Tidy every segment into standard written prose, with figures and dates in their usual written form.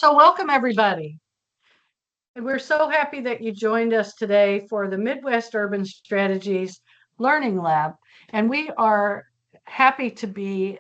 So welcome everybody. And we're so happy that you joined us today for the Midwest Urban Strategies Learning Lab. And we are happy to be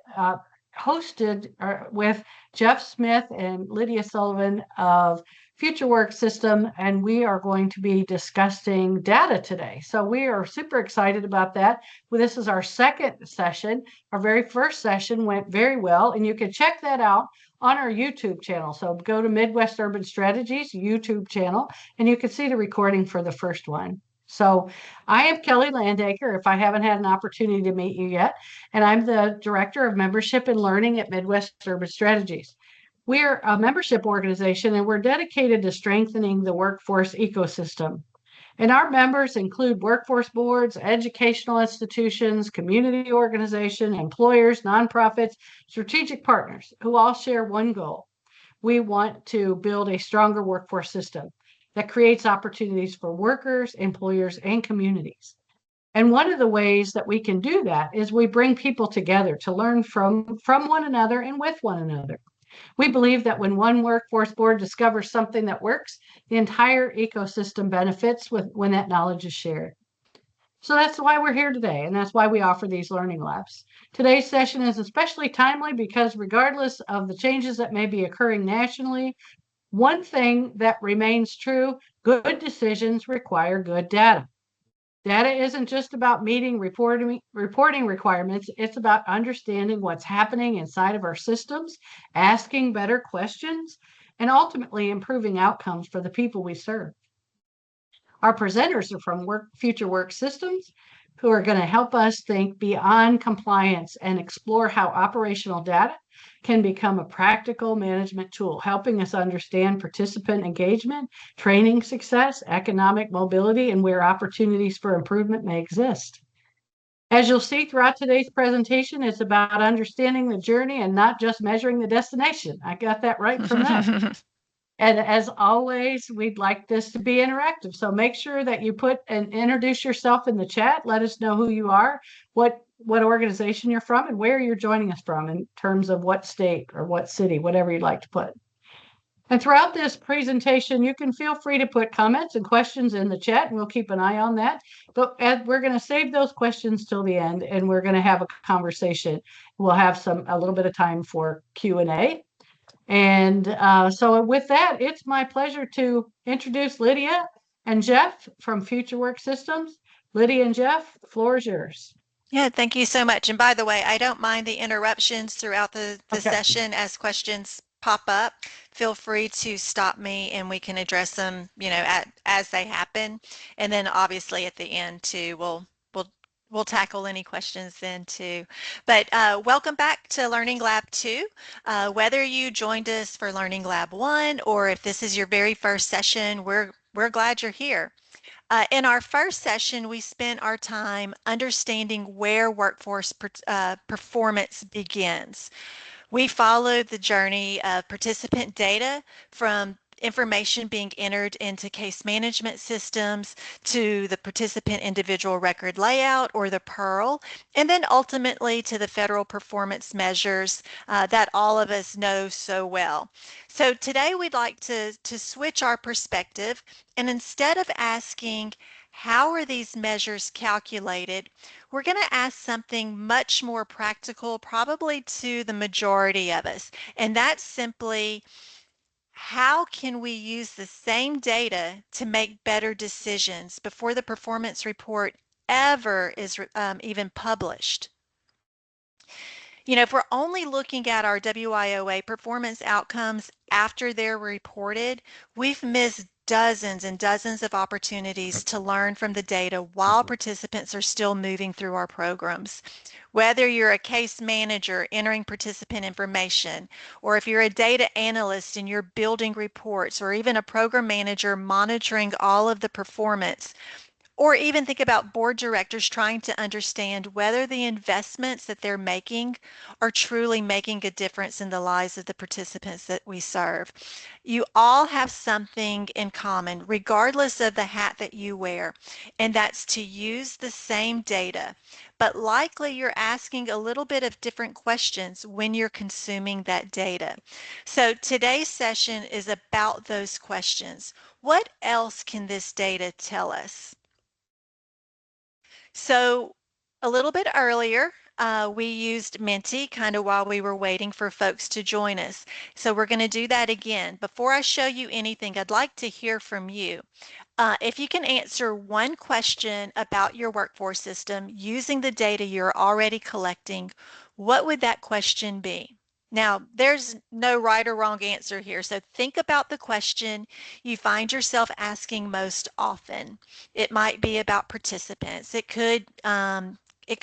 hosted with Jeff Smith and Lydia Sullivan of Futureworks System, and we are going to be discussing data today. So we are super excited about that. Well, this is our second session. Our very first session went very well, and you can check that out on our YouTube channel. So go to Midwest Urban Strategies YouTube channel, and you can see the recording for the first one. So I am Kelly Landaker, if I haven't had an opportunity to meet you yet, and I'm the Director of Membership and Learning at Midwest Urban Strategies. We're a membership organization, and we're dedicated to strengthening the workforce ecosystem. And our members include workforce boards, educational institutions, community organizations, employers, nonprofits, strategic partners who all share one goal. We want to build a stronger workforce system that creates opportunities for workers, employers, and communities. And one of the ways that we can do that is we bring people together to learn from one another and with one another. We believe that when one workforce board discovers something that works, the entire ecosystem benefits when that knowledge is shared. So that's why we're here today, and that's why we offer these learning labs. Today's session is especially timely because regardless of the changes that may be occurring nationally, one thing that remains true, good decisions require good data. Data isn't just about meeting reporting requirements. It's about understanding what's happening inside of our systems, asking better questions, and ultimately improving outcomes for the people we serve. Our presenters are from Futureworks Systems, who are going to help us think beyond compliance and explore how operational data can become a practical management tool, helping us understand participant engagement, training success, economic mobility, and where opportunities for improvement may exist. As you'll see throughout today's presentation, it's about understanding the journey and not just measuring the destination. I got that right from them. And as always, we'd like this to be interactive. So make sure that you put and introduce yourself in the chat. Let us know who you are, what organization you're from, and where you're joining us from in terms of what state or what city, whatever you'd like to put. And throughout this presentation, you can feel free to put comments and questions in the chat, and we'll keep an eye on that. But we're going to save those questions till the end, and we're going to have a conversation. We'll have a little bit of time for Q&A. And so with that, it's my pleasure to introduce Lydia and Jeff from Futureworks Systems. Lydia and Jeff, the floor is yours. Yeah, thank you so much. And by the way, I don't mind the interruptions throughout the Okay. session as questions pop up. Feel free to stop me and we can address them, as they happen. And then obviously at the end too, we'll tackle any questions then too. But welcome back to Learning Lab 2. Whether you joined us for Learning Lab 1 or if this is your very first session, we're glad you're here. In our first session, we spent our time understanding where workforce performance begins. We followed the journey of participant data from information being entered into case management systems to the participant individual record layout or the PEARL, and then ultimately to the federal performance measures that all of us know so well. So today we'd like to switch our perspective, and instead of asking how are these measures calculated, we're going to ask something much more practical, probably to the majority of us, and that's simply how can we use the same data to make better decisions before the performance report ever is even published? If we're only looking at our WIOA performance outcomes after they're reported, we've missed dozens and dozens of opportunities to learn from the data while participants are still moving through our programs. Whether you're a case manager entering participant information, or if you're a data analyst and you're building reports, or even a program manager monitoring all of the performance, or even think about board directors trying to understand whether the investments that they're making are truly making a difference in the lives of the participants that we serve. You all have something in common, regardless of the hat that you wear, and that's to use the same data, but likely you're asking a little bit of different questions when you're consuming that data. So today's session is about those questions. What else can this data tell us? So a little bit earlier, we used Menti kind of while we were waiting for folks to join us. So we're going to do that again. Before I show you anything, I'd like to hear from you. If you can answer one question about your workforce system using the data you're already collecting, what would that question be? Now, there's no right or wrong answer here, so think about the question you find yourself asking most often. It might be about participants. It could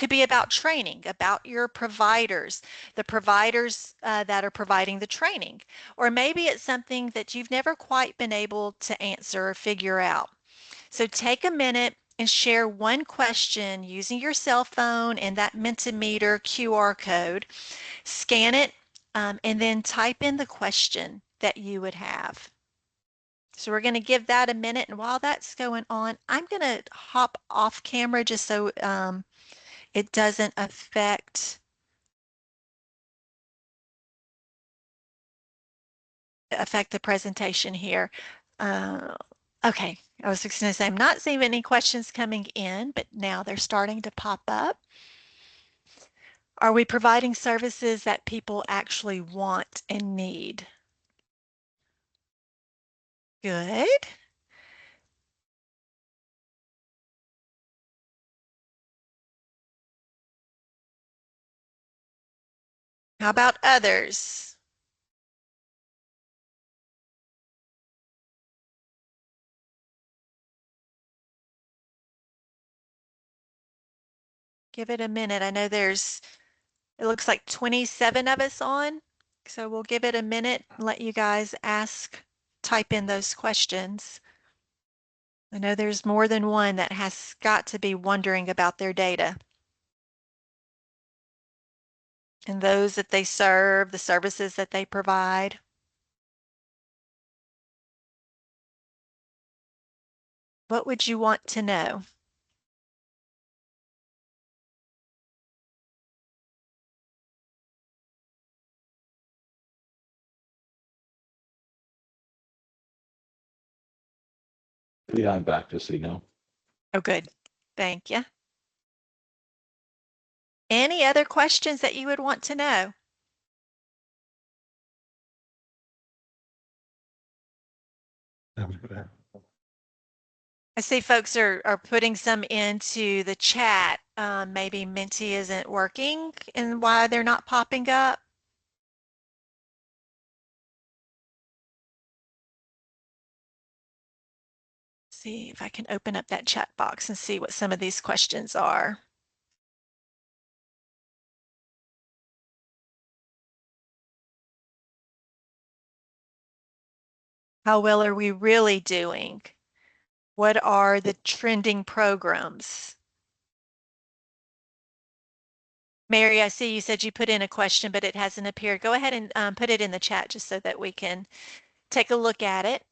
be about training, about your providers, the providers that are providing the training. Or maybe it's something that you've never quite been able to answer or figure out. So take a minute and share one question using your cell phone and that Mentimeter QR code. Scan it and then type in the question that you would have. So we're going to give that a minute, and while that's going on, I'm going to hop off camera just so it doesn't affect the presentation here. Okay, I was just going to say I'm not seeing any questions coming in, but now they're starting to pop up. Are we providing services that people actually want and need? Good. How about others? Give it a minute. I know it looks like 27 of us on, so we'll give it a minute and let you guys type in those questions. I know there's more than one that has got to be wondering about their data and those that they serve, the services that they provide. What would you want to know? Yeah, I'm back to see now. Oh, good. Thank you. Any other questions that you would want to know? I see folks are putting some into the chat. Maybe Menti isn't working and why they're not popping up. See if I can open up that chat box and see what some of these questions are. How well are we really doing? What are the trending programs? Mary, I see you said you put in a question, but it hasn't appeared. Go ahead and put it in the chat just so that we can take a look at it.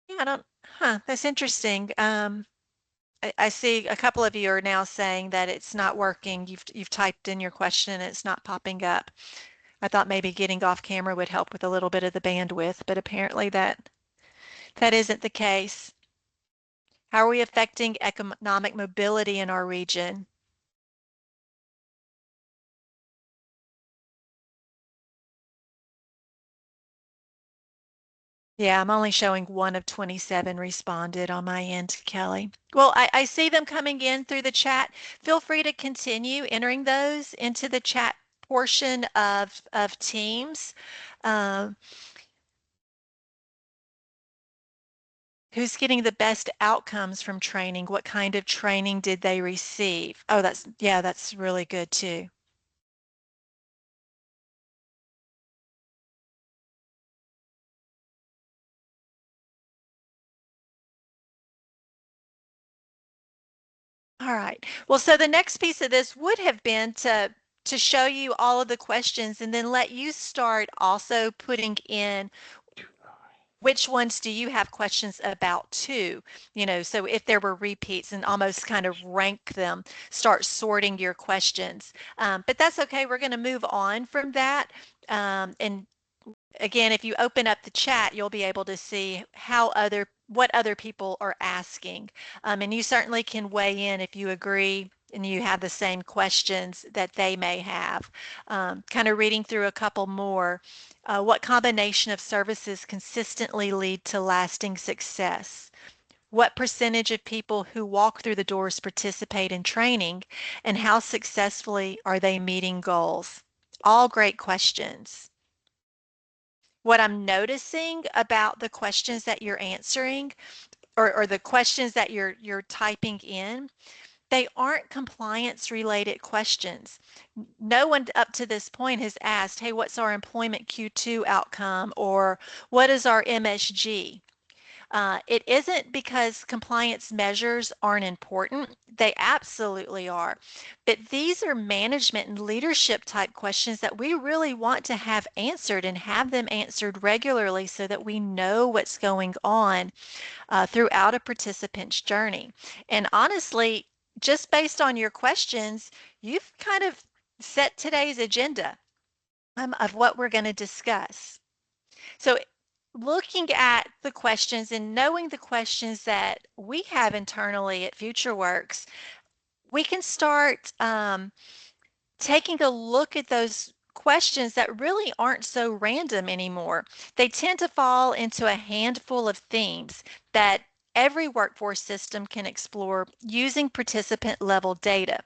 Yeah, that's interesting. I see a couple of you are now saying that it's not working. You've typed in your question and it's not popping up. I thought maybe getting off camera would help with a little bit of the bandwidth, but apparently that isn't the case. How are we affecting economic mobility in our region? Yeah, I'm only showing one of 27 responded on my end, Kelly. Well, I see them coming in through the chat. Feel free to continue entering those into the chat portion of Teams. Who's getting the best outcomes from training? What kind of training did they receive? Oh, that's really good too. All right. Well, so the next piece of this would have been to to show you all of the questions and then let you start also putting in which ones do you have questions about too? So if there were repeats, and almost kind of rank them, start sorting your questions. But that's okay. We're going to move on from that. And again, if you open up the chat, you'll be able to see what other people are asking. And you certainly can weigh in if you agree and you have the same questions that they may have. Kind of reading through a couple more. What combination of services consistently lead to lasting success? What percentage of people who walk through the doors participate in training, and how successfully are they meeting goals? All great questions. What I'm noticing about the questions that you're answering, or the questions that you're typing in, they aren't compliance related questions. No one up to this point has asked, hey, what's our employment Q2 outcome, or what is our MSG? It isn't because compliance measures aren't important. They absolutely are. But these are management and leadership type questions that we really want to have answered, and have them answered regularly so that we know what's going on throughout a participant's journey. And honestly, just based on your questions, you've kind of set today's agenda of what we're going to discuss. So looking at the questions and knowing the questions that we have internally at Futureworks, we can start taking a look at those questions that really aren't so random anymore. They tend to fall into a handful of themes that every workforce system can explore using participant level data.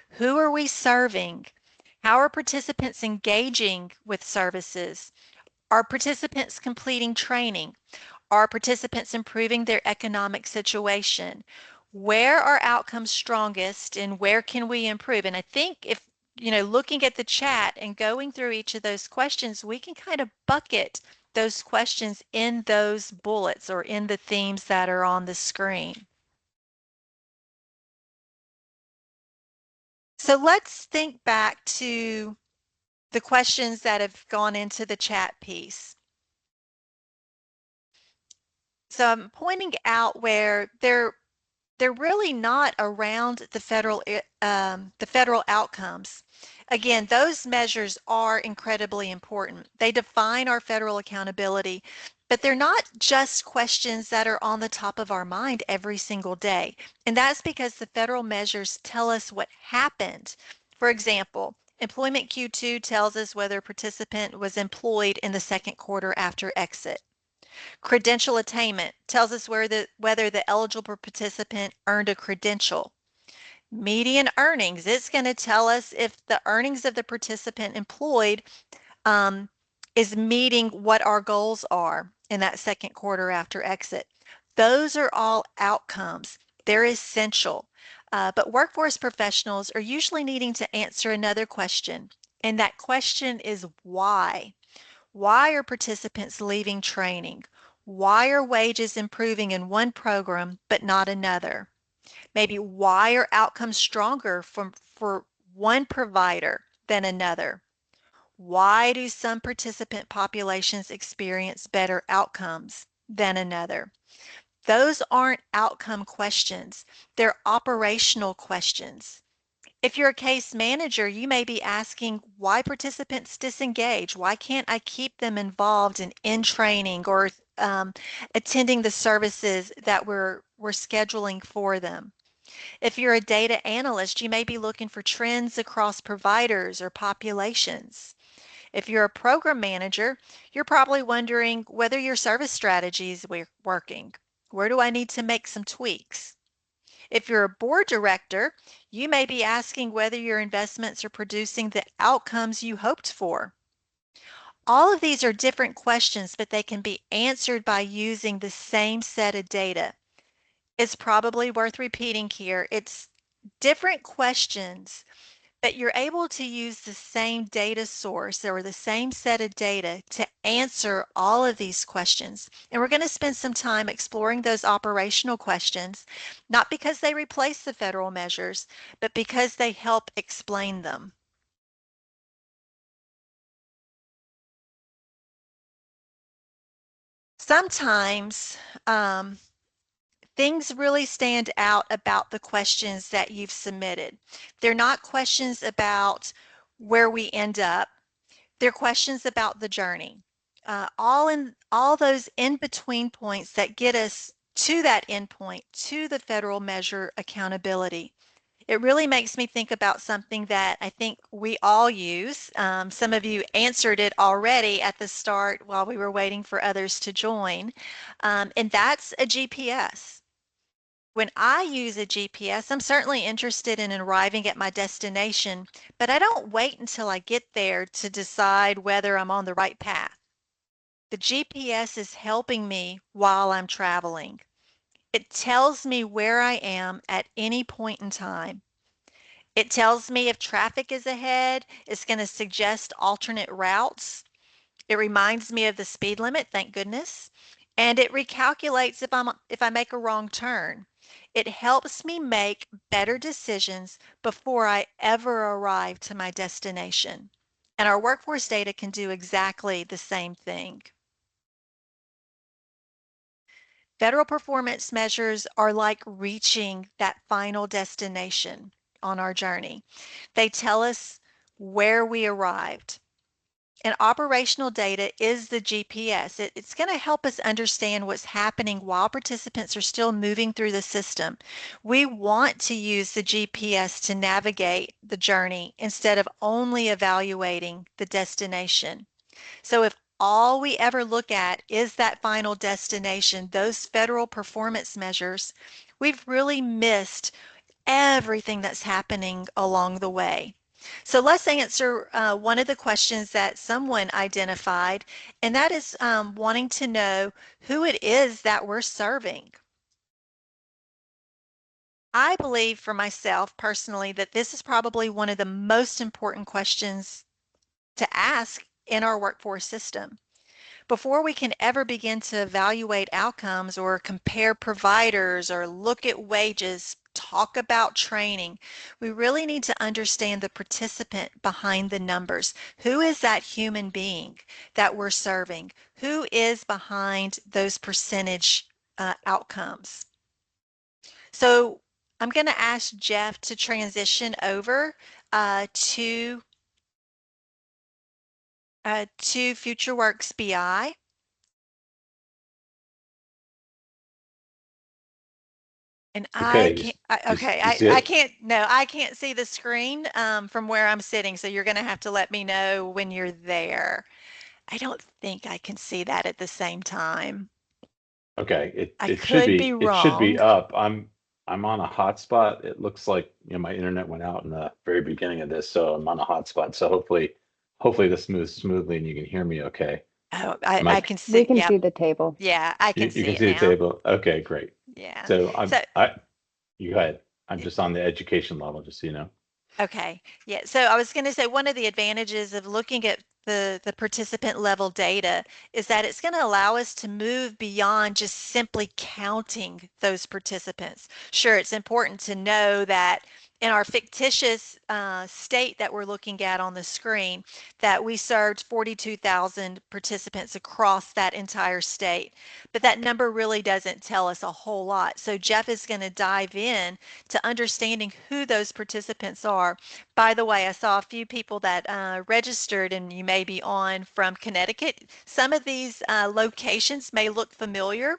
Who are we serving? How are participants engaging with services? Are participants completing training? Are participants improving their economic situation? Where are outcomes strongest and where can we improve? And I think if, looking at the chat and going through each of those questions, we can kind of bucket those questions in those bullets or in the themes that are on the screen. So let's think back to the questions that have gone into the chat piece. So I'm pointing out where they're really not around the federal outcomes. Again, those measures are incredibly important. They define our federal accountability, but they're not just questions that are on the top of our mind every single day. And that's because the federal measures tell us what happened. For example, employment Q2 tells us whether a participant was employed in the second quarter after exit. Credential attainment tells us whether the eligible participant earned a credential. Median earnings, it's going to tell us if the earnings of the participant employed is meeting what our goals are in that second quarter after exit. Those are all outcomes. They're essential. But workforce professionals are usually needing to answer another question, and that question is why? Why are participants leaving training? Why are wages improving in one program but not another? Maybe why are outcomes stronger for one provider than another? Why do some participant populations experience better outcomes than another? Those aren't outcome questions. They're operational questions. If you're a case manager, you may be asking why participants disengage. Why can't I keep them involved in training or attending the services that we're scheduling for them? If you're a data analyst, you may be looking for trends across providers or populations. If you're a program manager, you're probably wondering whether your service strategy is working. Where do I need to make some tweaks? If you're a board director, you may be asking whether your investments are producing the outcomes you hoped for. All of these are different questions, but they can be answered by using the same set of data. It's probably worth repeating here. It's different questions, but you're able to use the same data source or the same set of data to answer all of these questions. And we're going to spend some time exploring those operational questions, not because they replace the federal measures, but because they help explain them. Sometimes things really stand out about the questions that you've submitted. They're not questions about where we end up. They're questions about the journey. All those in between points that get us to that end point, to the federal measure accountability. It really makes me think about something that I think we all use. Some of you answered it already at the start while we were waiting for others to join, and that's a GPS. When I use a GPS, I'm certainly interested in arriving at my destination, but I don't wait until I get there to decide whether I'm on the right path. The GPS is helping me while I'm traveling. It tells me where I am at any point in time. It tells me if traffic is ahead, it's going to suggest alternate routes. It reminds me of the speed limit, thank goodness. And it recalculates if I make a wrong turn. It helps me make better decisions before I ever arrive to my destination. And our workforce data can do exactly the same thing. Federal performance measures are like reaching that final destination on our journey. They tell us where we arrived. And operational data is the GPS. It's going to help us understand what's happening while participants are still moving through the system. We want to use the GPS to navigate the journey instead of only evaluating the destination. So if all we ever look at is that final destination, those federal performance measures, we've really missed everything that's happening along the way. So let's answer one of the questions that someone identified, and that is wanting to know who it is that we're serving. I believe for myself personally that this is probably one of the most important questions to ask in our workforce system. Before we can ever begin to evaluate outcomes or compare providers or look at wages, talk about training, we really need to understand the participant behind the numbers. Who is that human being that we're serving? Who is behind those percentage outcomes? So I'm going to ask Jeff to transition over to Futureworks BI. And I Okay, can't, you, okay, you see I it? can't, no, I can't see the screen from where I'm sitting, so you're going to have to let me know when you're there. I don't think I can see that at the same time. Okay, I it should could be be wrong. up. I'm on a hotspot. It looks like, my internet went out in the very beginning of this, so I'm on a hotspot. So hopefully this moves smoothly and you can hear me okay. Oh, Am I I can We see, can yep, see the table. yeah, I can you see can it see the now. table? Okay, great. Yeah. So So, you go ahead. I'm just on the education level, just so you know. okay. Yeah. So I was going to say one of the advantages of looking at the participant level data is that it's going to allow us to move beyond just simply counting those participants. Sure, it's important to know that in our fictitious state that we're looking at on the screen, that we served 42,000 participants across that entire state. But that number really doesn't tell us a whole lot. So Jeff is going to dive in to understanding who those participants are. By the way, I saw a few people that registered, and you may be on from Connecticut. Some of these locations may look familiar,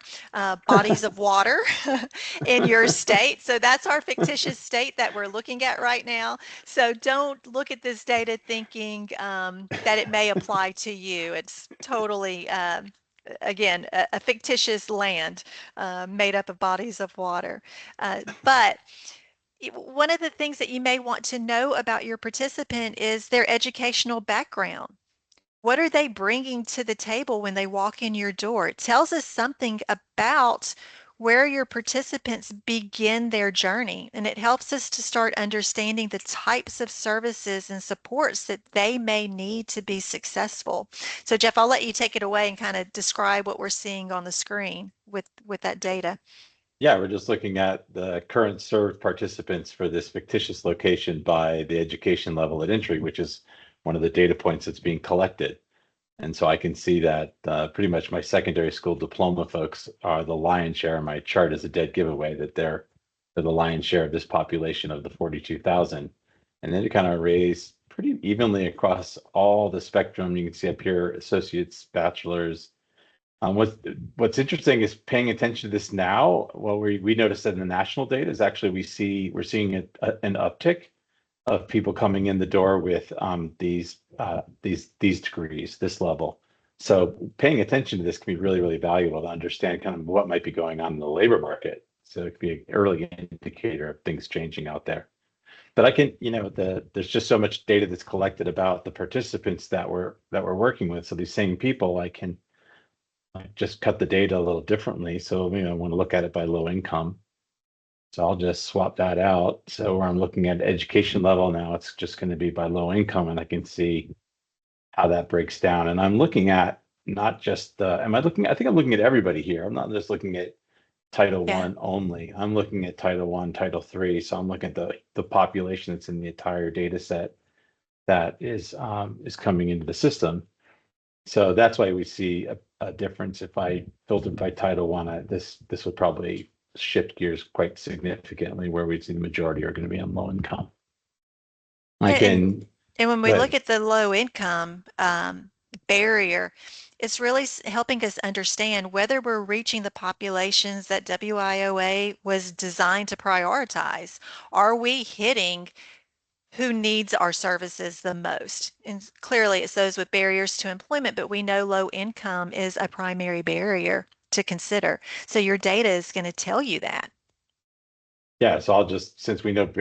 bodies of water in your state. So that's our fictitious state that we're looking at right now. So don't look at this data thinking that it may apply to you. It's totally again, a fictitious land made up of bodies of water. But one of the things that you may want to know about your participant is their educational background. What are they bringing to the table when they walk in your door? It tells us something about where your participants begin their journey, and it helps us to start understanding the types of services and supports that they may need to be successful. So Jeff, I'll let you take it away and kind of describe what we're seeing on the screen with that data. Yeah, we're just looking at the current served participants for this fictitious location by the education level at entry, which is one of the data points that's being collected. And so I can see that pretty much my secondary school diploma folks are the lion's share. My chart is a dead giveaway that they're the lion's share of this population of the 42,000. And then it kind of raised pretty evenly across all the spectrum. You can see up here, associates, bachelors. What's interesting is paying attention to this now. Well, we noticed that in the national data is actually we're seeing an uptick of people coming in the door with these degrees, this level. So paying attention to this can be really, really valuable to understand kind of what might be going on in the labor market. So it could be an early indicator of things changing out there. But I can, there's just so much data that's collected about the participants that we're working with. So these same people, I can just cut the data a little differently. So, I want to look at it by low income. So I'll just swap that out. So where I'm looking at education level now, it's just going to be by low income, and I can see how that breaks down. And I'm looking at not just I think I'm looking at everybody here. I'm not just looking at Title Yeah. One only. I'm looking at Title One, Title Three. So I'm looking at the population that's in the entire data set that is coming into the system. So that's why we see a difference. If I filtered by Title One, this would probably shift gears quite significantly, where we'd see the majority are going to be on low income. I And, can, and when we but look at the low income barrier, it's really helping us understand whether we're reaching the populations that WIOA was designed to prioritize. Are we hitting who needs our services the most? And clearly it's those with barriers to employment, but we know low income is a primary barrier to consider. So your data is going to tell you that. yeah, so I'll just, since we know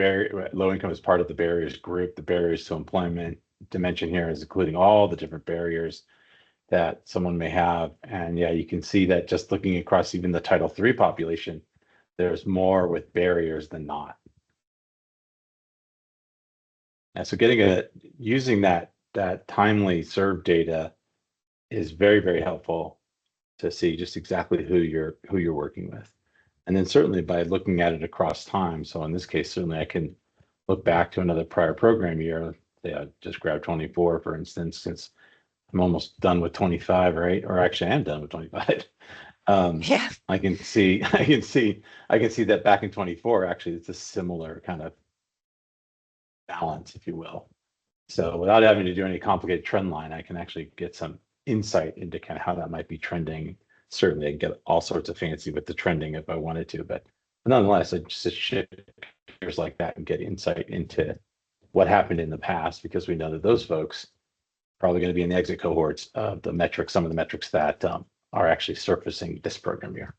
low income is part of the barriers group, the barriers to employment dimension here is including all the different barriers that someone may have. And yeah, you can see that just looking across even the Title III population, there's more with barriers than not. And so using that timely serve data is very, very helpful to see just exactly who you're working with. And then certainly by looking at it across time. So in this case, certainly I can look back to another prior program year. Say I just grab 24, for instance, since I'm almost done with 25, right? Or actually I am done with 25. Yeah. I can see that back in 24, actually it's a similar kind of balance, if you will. So without having to do any complicated trend line, I can actually get some insight into kind of how that might be trending. Certainly I can get all sorts of fancy with the trending if I wanted to, but nonetheless, I just shift gears like that and get insight into what happened in the past, because we know that those folks are probably going to be in the exit cohorts of the metrics, some of the metrics that are actually surfacing this program year.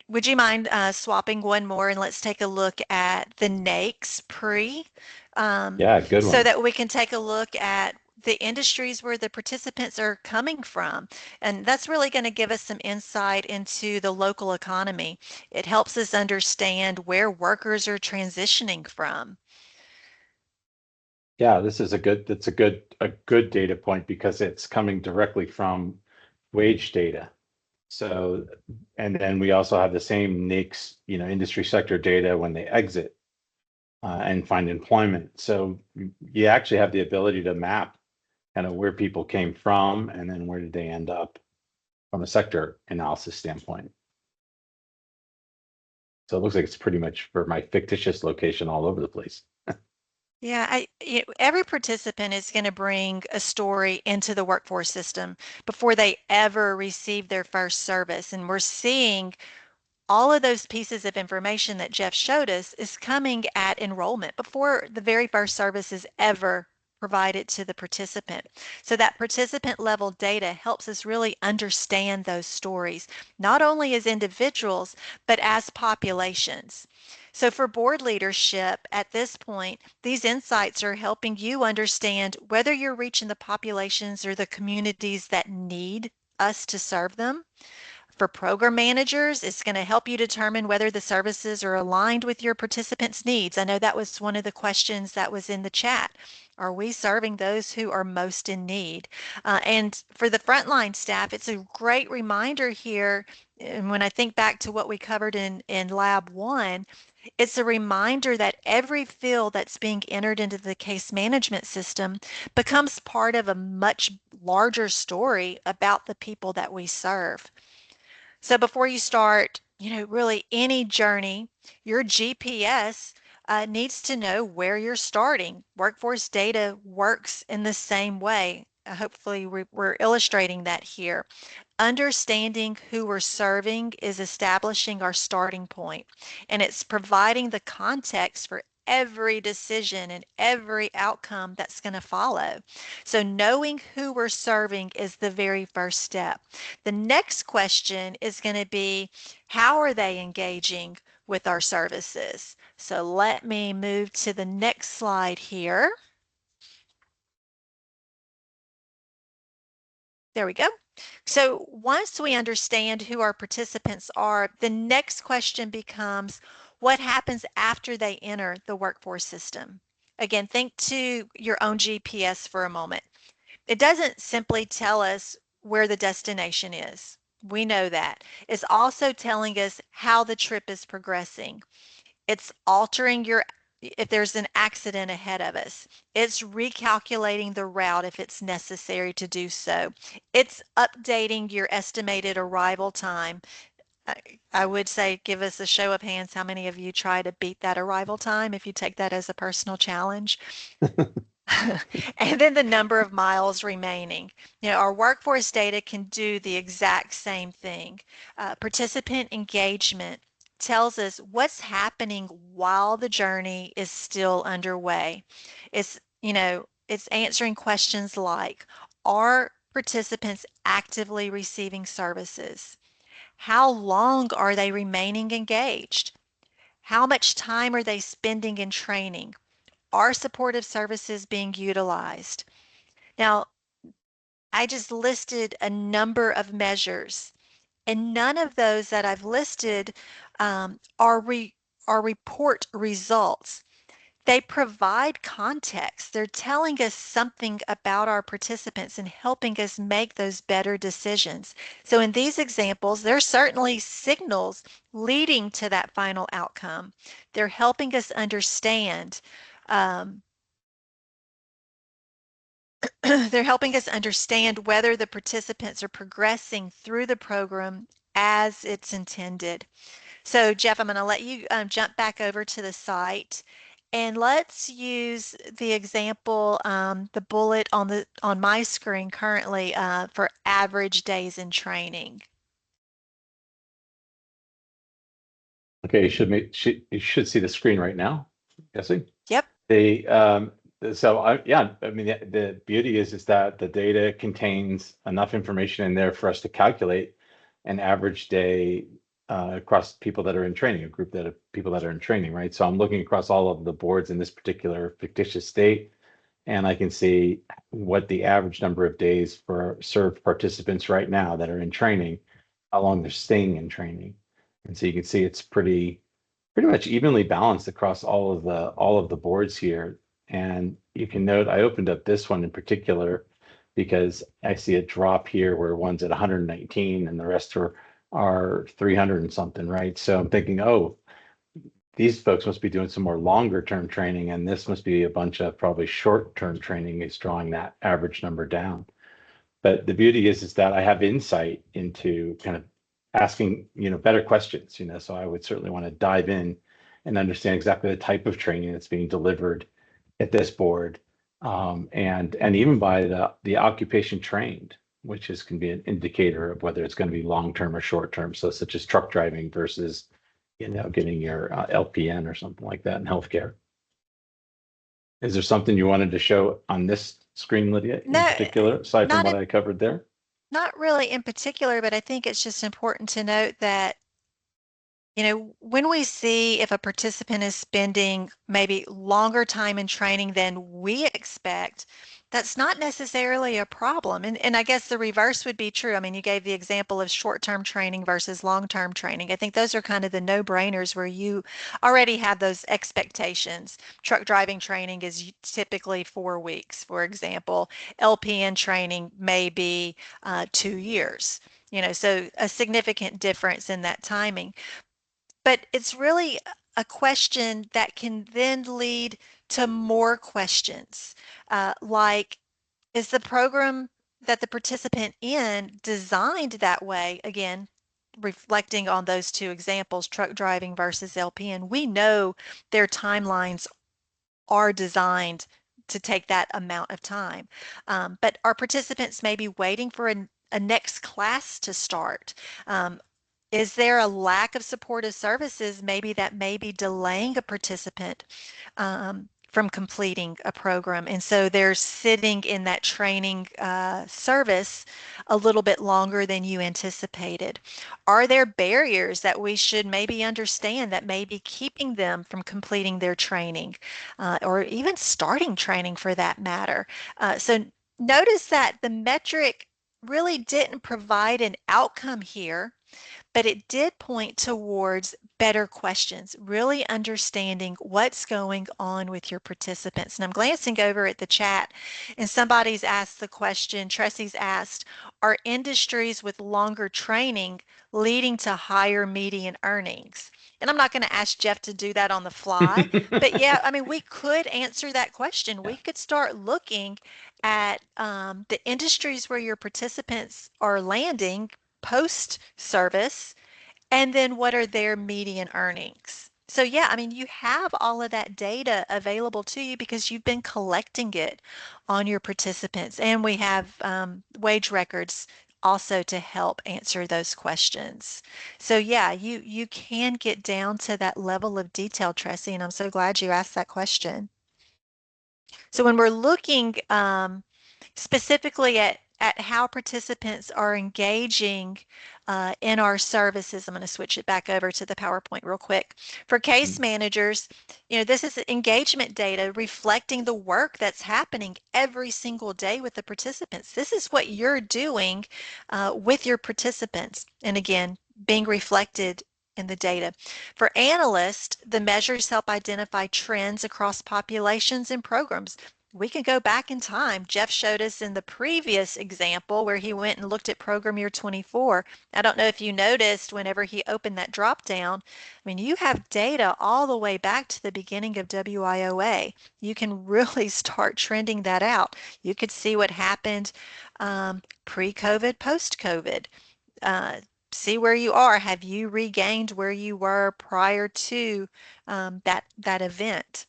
Would you mind swapping one more and let's take a look at the NAICS pre Yeah, good so one. that we can take a look at the industries where the participants are coming from. And that's really going to give us some insight into the local economy. It helps us understand where workers are transitioning from. Yeah, that's a good data point because it's coming directly from wage data. So, and then we also have the same NAICS, industry sector data when they exit and find employment. So you actually have the ability to map kind of where people came from and then where did they end up from a sector analysis standpoint. So it looks like it's pretty much for my fictitious location all over the place. Yeah, every participant is going to bring a story into the workforce system before they ever receive their first service. And we're seeing all of those pieces of information that Jeff showed us is coming at enrollment before the very first service is ever provided to the participant. So that participant level data helps us really understand those stories, not only as individuals, but as populations. So for board leadership at this point, these insights are helping you understand whether you're reaching the populations or the communities that need us to serve them. For program managers, it's going to help you determine whether the services are aligned with your participants' needs. I know that was one of the questions that was in the chat. Are we serving those who are most in need? And for the frontline staff, it's a great reminder here. And when I think back to what we covered in Lab 1, it's a reminder that every field that's being entered into the case management system becomes part of a much larger story about the people that we serve. So before you start, really any journey, your GPS needs to know where you're starting. Workforce data works in the same way. Hopefully we're illustrating that here. Understanding who we're serving is establishing our starting point, and it's providing the context for every decision and every outcome that's going to follow. So knowing who we're serving is the very first step. The next question is going to be, how are they engaging with our services? So let me move to the next slide here. There we go. So once we understand who our participants are, the next question becomes, what happens after they enter the workforce system? Again, think to your own GPS for a moment. It doesn't simply tell us where the destination is. We know that. It's also telling us how the trip is progressing. It's altering if there's an accident ahead of us. It's recalculating the route if it's necessary to do so. It's updating your estimated arrival time. I would say, give us a show of hands how many of you try to beat that arrival time if you take that as a personal challenge. And then the number of miles remaining. Our workforce data can do the exact same thing. Participant engagement tells us what's happening while the journey is still underway. It's answering questions like, are participants actively receiving services? How long are they remaining engaged? How much time are they spending in training? Are supportive services being utilized? Now, I just listed a number of measures, and none of those that I've listed are report results. They provide context. They're telling us something about our participants and helping us make those better decisions. So in these examples, there's certainly signals leading to that final outcome. They're helping us understand they're helping us understand whether the participants are progressing through the program as it's intended. So Jeff, I'm going to let you jump back over to the site, and let's use the example, the bullet on my screen currently for average days in training. Okay, you should see the screen right now, I'm guessing. Yep. I mean, the beauty is that the data contains enough information in there for us to calculate an average day across people that are in training, a group of people that are in training, right? So I'm looking across all of the boards in this particular fictitious state, and I can see what the average number of days for served participants right now that are in training, how long they're staying in training. And so you can see it's pretty much evenly balanced across all of the boards here. And you can note I opened up this one in particular because I see a drop here where one's at 119 and the rest are 300 and something, right? So I'm thinking, oh, these folks must be doing some more longer term training, and this must be a bunch of probably short term training is drawing that average number down. But the beauty is that I have insight into kind of asking, better questions, so I would certainly want to dive in and understand exactly the type of training that's being delivered at this board, and even by the occupation trained, which can be an indicator of whether it's going to be long term or short term. So such as truck driving versus, getting your LPN or something like that in healthcare. Is there something you wanted to show on this screen, Lydia, in particular, aside from what I covered there? Not really in particular, but I think it's just important to note that, when we see if a participant is spending maybe longer time in training than we expect, that's not necessarily a problem. And I guess the reverse would be true. I mean, you gave the example of short-term training versus long-term training. I think those are kind of the no-brainers where you already have those expectations. Truck driving training is typically 4 weeks, for example. LPN training may be 2 years. So a significant difference in that timing. But it's really a question that can then lead to more questions, like, is the program that the participant in designed that way? Again, reflecting on those two examples, truck driving versus LPN, we know their timelines are designed to take that amount of time. But our participants may be waiting for a next class to start. Is there a lack of supportive services maybe that may be delaying a participant from completing a program? And so they're sitting in that training service a little bit longer than you anticipated. Are there barriers that we should maybe understand that may be keeping them from completing their training or even starting training for that matter? So notice that the metric really didn't provide an outcome here, but it did point towards better questions, really understanding what's going on with your participants. And I'm glancing over at the chat, and somebody's asked the question, Tressy's asked, are industries with longer training leading to higher median earnings? And I'm not going to ask Jeff to do that on the fly, but yeah, I mean, we could answer that question. We Yeah. could start looking at the industries where your participants are landing post service, and then what are their median earnings. So yeah, I mean, you have all of that data available to you because you've been collecting it on your participants, and we have wage records also to help answer those questions. So yeah, you can get down to that level of detail, Tressie, and I'm so glad you asked that question. So when we're looking specifically at how participants are engaging in our services. I'm going to switch it back over to the PowerPoint real quick. For case managers, this is engagement data reflecting the work that's happening every single day with the participants. This is what you're doing with your participants. And again, being reflected in the data. For analysts, the measures help identify trends across populations and programs. We can go back in time. Jeff showed us in the previous example where he went and looked at program year 24. I don't know if you noticed whenever he opened that drop down, I mean, you have data all the way back to the beginning of WIOA. You can really start trending that out. You could see what happened pre-COVID, post-COVID. See where you are. Have you regained where you were prior to that event?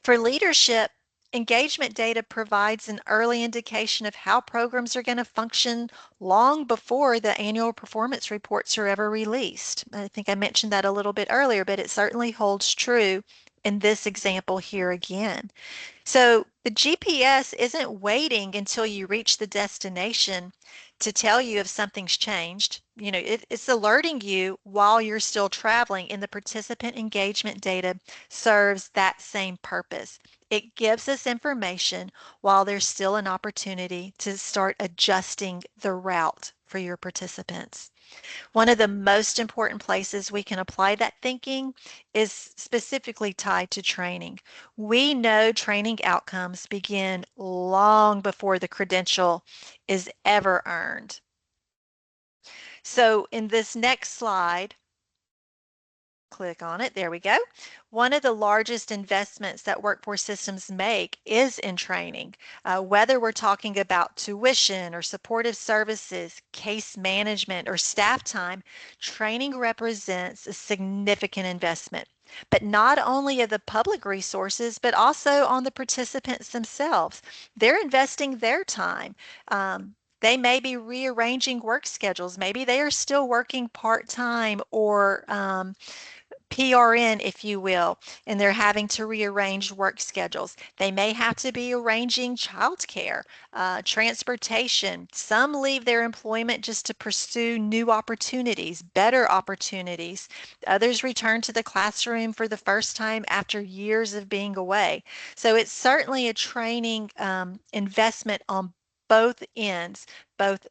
For leadership, engagement data provides an early indication of how programs are going to function long before the annual performance reports are ever released. I think I mentioned that a little bit earlier, but it certainly holds true in this example here again. So the GPS isn't waiting until you reach the destination to tell you if something's changed. It's alerting you while you're still traveling, and the participant engagement data serves that same purpose. It gives us information while there's still an opportunity to start adjusting the route for your participants. One of the most important places we can apply that thinking is specifically tied to training. We know training outcomes begin long before the credential is ever earned. So in this next slide, click on it. There we go. One of the largest investments that workforce systems make is in training. Whether we're talking about tuition or supportive services, case management, or staff time, training represents a significant investment. But not only of the public resources, but also on the participants themselves. They're investing their time. They may be rearranging work schedules. Maybe they are still working part-time or PRN, if you will, and they're having to rearrange work schedules. They may have to be arranging childcare, transportation. Some leave their employment just to pursue new opportunities, better opportunities. Others return to the classroom for the first time after years of being away. So it's certainly a training investment on both ends, both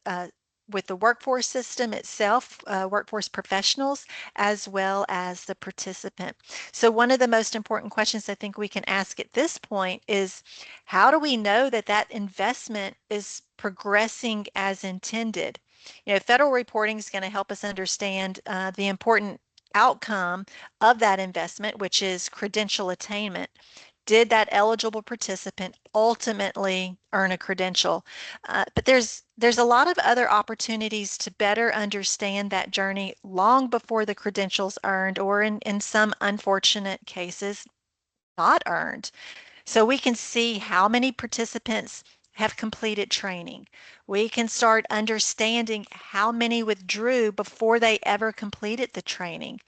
with the workforce system itself, workforce professionals, as well as the participant. So one of the most important questions I think we can ask at this point is, how do we know that that investment is progressing as intended? You know, federal reporting is going to help us understand the important outcome of that investment, which is credential attainment. Did that eligible participant ultimately earn a credential? But there's a lot of other opportunities to better understand that journey long before the credentials earned, or in some unfortunate cases, not earned. So we can see how many participants have completed training. We can start understanding how many withdrew before they ever completed the training.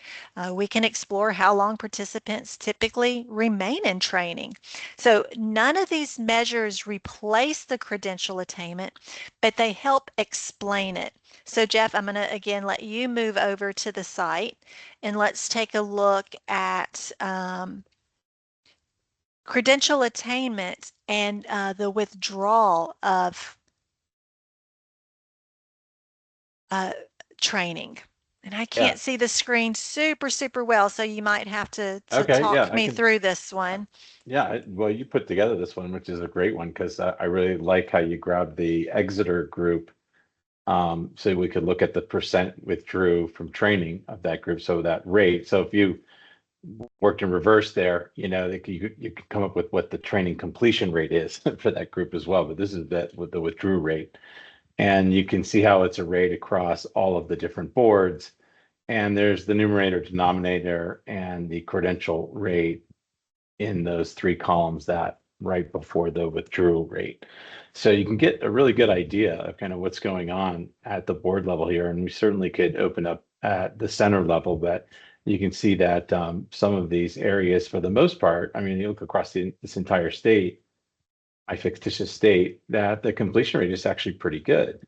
We can explore how long participants typically remain in training. So none of these measures replace the credential attainment, but they help explain it. So Jeff, I'm going to again let you move over to the site, and let's take a look at credential attainment and the withdrawal of uh, training. And I Yeah. can't see the screen super well, so you might have to Okay. Yeah, talk I me can. through this one. Yeah. Well, you put together this one, which is a great one because I really like how you grabbed the Exeter group. So we could look at the percent withdrew from training of that group. So that rate. So if you worked in reverse there, you could come up with what the training completion rate is for that group as well. But this is that with the withdrew rate. And you can see how it's a rate across all of the different boards. And there's the numerator, denominator, and the credential rate in those three columns that right before the withdrawal rate. So you can get a really good idea of kind of what's going on at the board level here. And we certainly could open up at the center level, but you can see that some of these areas, for the most part, I mean, you look across this entire state, I fictitious state, that the completion rate is actually pretty good.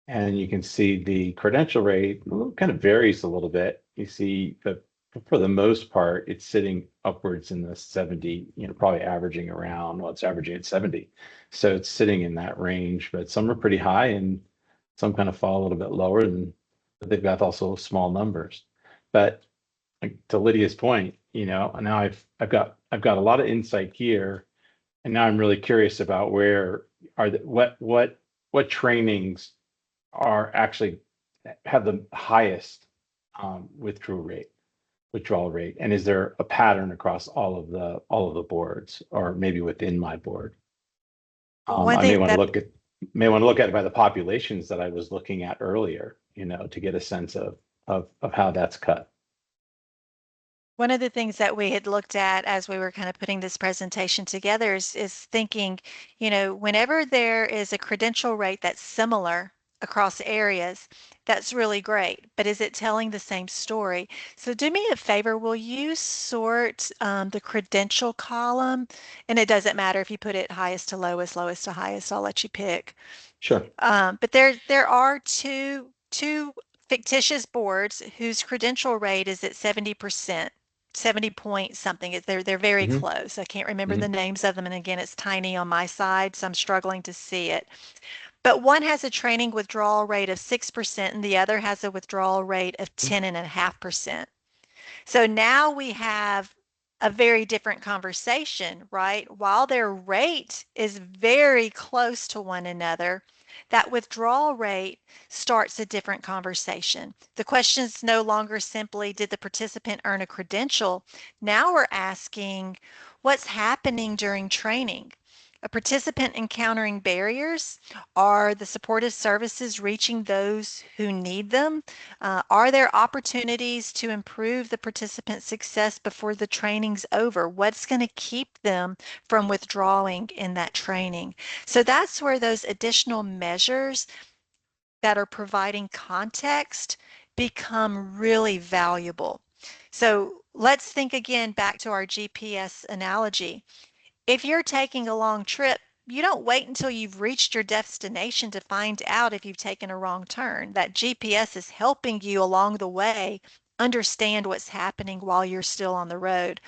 And you can see the credential rate kind of varies a little bit. You see that for the most part, it's sitting upwards in the 70, probably averaging around, well, it's averaging at 70. So it's sitting in that range, but some are pretty high and some kind of fall a little bit lower, and they've got also small numbers. But like, to Lydia's point, now I've got a lot of insight here, and now I'm really curious about where are the what trainings are actually have the highest withdrawal rate, and is there a pattern across all of the boards, or maybe within my board? One I thing that may want to look at it by the populations that I was looking at earlier, to get a sense of how that's cut. One of the things that we had looked at as we were kind of putting this presentation together is thinking, whenever there is a credential rate that's similar across areas, that's really great. But is it telling the same story? So do me a favor, will you sort the credential column? And it doesn't matter if you put it highest to lowest, lowest to highest, I'll let you pick. Sure. But there are two fictitious boards whose credential rate is at 70%. 70 point something. They're very Hmm. close. I can't remember the Hmm. names of them, and again, it's tiny on my side, so I'm struggling to see it. But one has a training withdrawal rate of 6%, and the other has a withdrawal rate of 10.5%. So now we have a very different conversation, right? While their rate is very close to one another, that withdrawal rate starts a different conversation. The question is no longer simply, did the participant earn a credential? Now we're asking, what's happening during training? A participant encountering barriers? Are the supportive services reaching those who need them? Are there opportunities to improve the participant success before the training's over? What's going to keep them from withdrawing in that training? So that's where those additional measures that are providing context become really valuable. So let's think again back to our GPS analogy. If you're taking a long trip, you don't wait until you've reached your destination to find out if you've taken a wrong turn. That GPS is helping you along the way understand what's happening while you're still on the road.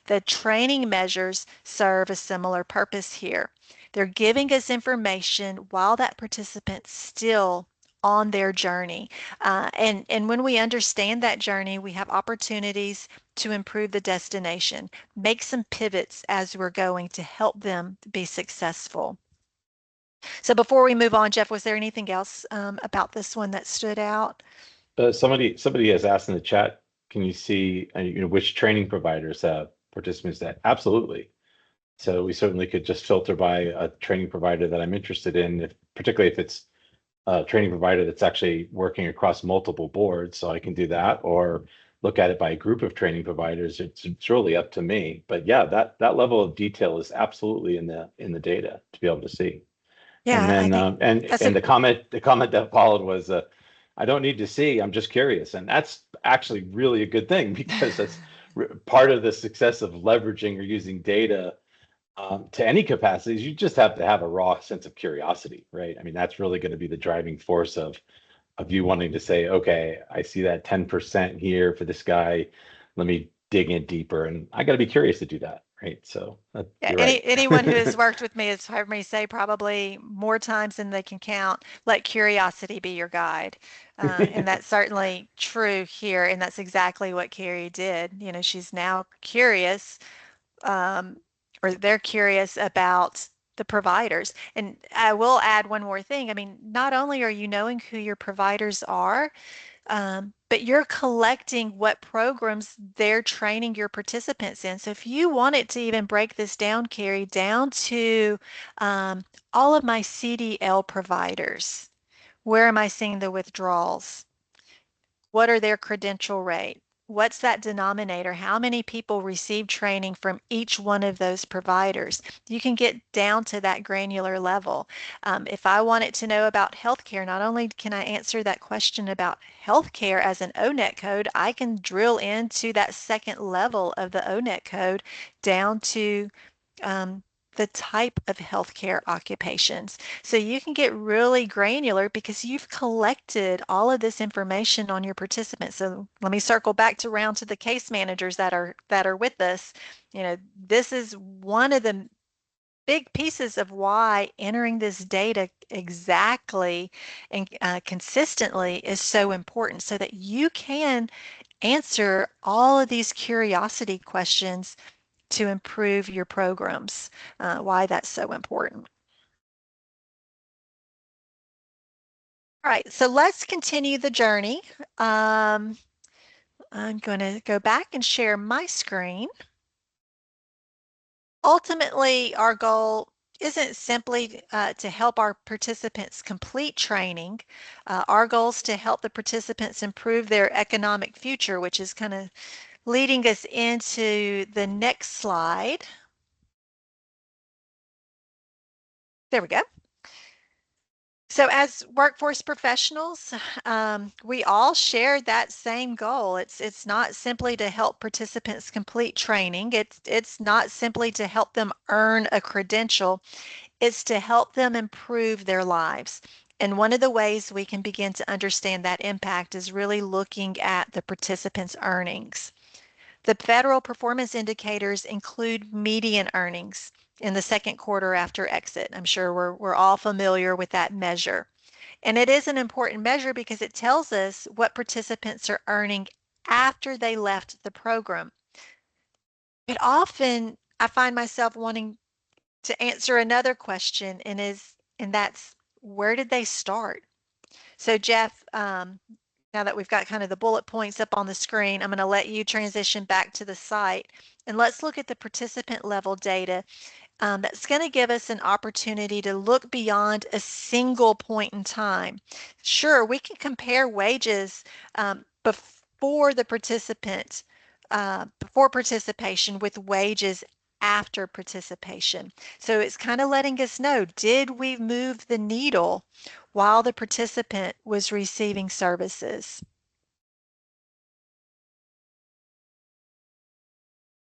The training measures serve a similar purpose here. They're giving us information while that participant's still on their journey. And when we understand that journey, we have opportunities to improve the destination, make some pivots as we're going to help them be successful. So before we move on, Jeff, was there anything else about this one that stood out? Somebody has asked in the chat, can you see which training providers have participants that? Absolutely. So we certainly could just filter by a training provider that I'm interested in, particularly if it's a training provider that's actually working across multiple boards. So I can do that, or look at it by a group of training providers. It's really up to me. But yeah, that level of detail is absolutely in the data to be able to see. And Yeah, I then think that's and the comment that followed was, I don't need to see, I'm just curious. And that's actually really a good thing because that's part of the success of leveraging or using data to any capacities. You just have to have a raw sense of curiosity, right? I mean, that's really going to be the driving force of you wanting to say, okay, I see that 10% here for this guy. Let me dig in deeper, and I got to be curious to do that, right? So Yeah, you're right. anyone who has worked with me has heard me say probably more times than they can count, let curiosity be your guide. And that's certainly true here. And that's exactly what Carrie did. You know, she's now curious, um, or they're curious about the providers. And I will add one more thing. I mean, not only are you knowing who your providers are, but you're collecting what programs they're training your participants in. So if you wanted to even break this down, Carrie, down to um, all of my CDL providers, where am I seeing the withdrawals? What are their credential rate? What's that denominator? How many people receive training from each one of those providers? You can get down to that granular level. If I wanted to know about healthcare, not only can I answer that question about healthcare as an ONET code, I can drill into that second level of the ONET code down to um, the type of healthcare occupations. So you can get really granular because you've collected all of this information on your participants. So let me circle back to round to the case managers that are with us. You know, this is one of the big pieces of why entering this data exactly and consistently is so important so that you can answer all of these curiosity questions to improve your programs, why that's so important. All right, so let's continue the journey. I'm going to go back and share my screen. Ultimately, our goal isn't simply to help our participants complete training. Our goal is to help the participants improve their economic future, which is kind of leading us into the next slide. There we go. So as workforce professionals, we all share that same goal. It's not simply to help participants complete training. It's not simply to help them earn a credential. It's to help them improve their lives. And one of the ways we can begin to understand that impact is really looking at the participants' earnings. The federal performance indicators include median earnings in the second quarter after exit. I'm sure we're all familiar with that measure. And it is an important measure because it tells us what participants are earning after they left the program. But often I find myself wanting to answer another question, and that's where did they start? So Jeff, now that we've got kind of the bullet points up on the screen, I'm going to let you transition back to the site and let's look at the participant level data. That's going to give us an opportunity to look beyond a single point in time. Sure, we can compare wages before the participant, before participation with wages after participation. So it's kind of letting us know, did we move the needle while the participant was receiving services?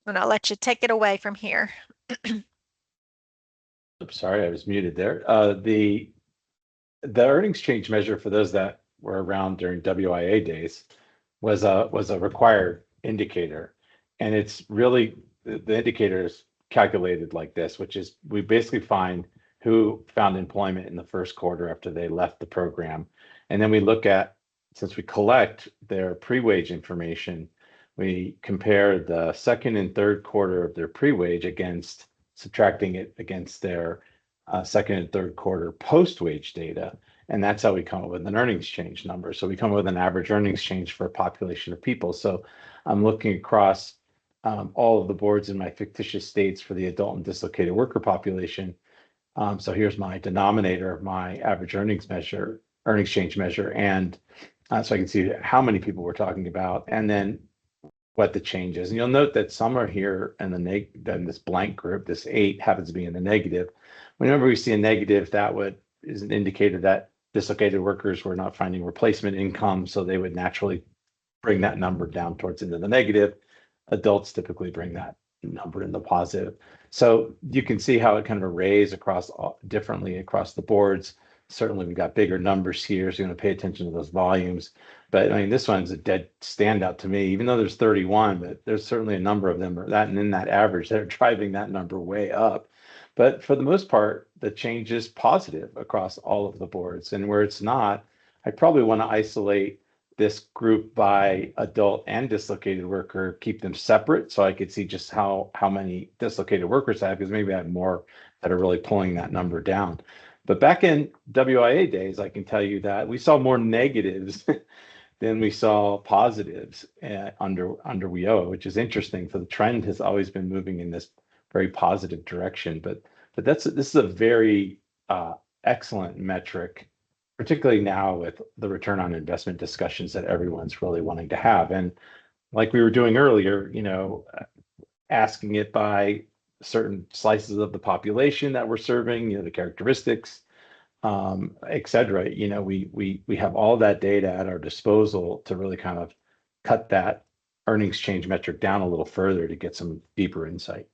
And I'll let you take it away from here. Oops, sorry, I was muted there. The earnings change measure for those that were around during WIA days was a required indicator, and it's really the indicator is calculated like this, which is we basically find who found employment in the first quarter after they left the program, and then we look at, since we collect their pre-wage information, we compare the second and third quarter of their pre-wage against subtracting it against their second and third quarter post-wage data. And that's how we come up with an earnings change number. So we come up with an average earnings change for a population of people. So I'm looking across all of the boards in my fictitious states for the adult and dislocated worker population. So here's my denominator of my average earnings measure, earnings change measure. And so I can see how many people we're talking about, and then what the change is. And you'll note that some are here in in this blank group. This 8 happens to be in the negative. Whenever we see a negative, is an indicator that dislocated workers were not finding replacement income, so they would naturally bring that number down towards into the negative. Adults typically bring that number in the positive. So you can see how it kind of arrays across differently across the boards. Certainly, we've got bigger numbers here, so you're going to pay attention to those volumes. But I mean, this one's a dead standout to me, even though there's 31, but there's certainly a number of them that, and in that average, they're driving that number way up. But for the most part, the change is positive across all of the boards. And where it's not, I probably want to isolate this group by adult and dislocated worker, keep them separate so I could see just how many dislocated workers I have, because maybe I have more that are really pulling that number down. But back in WIA days, I can tell you that we saw more negatives than we saw positives under WIOA, which is interesting. So the trend has always been moving in this very positive direction. But this is a very excellent metric, particularly now with the return on investment discussions that everyone's really wanting to have. And like we were doing earlier, asking it by certain slices of the population that we're serving, the characteristics, et cetera. We have all that data at our disposal to really kind of cut that earnings change metric down a little further to get some deeper insight.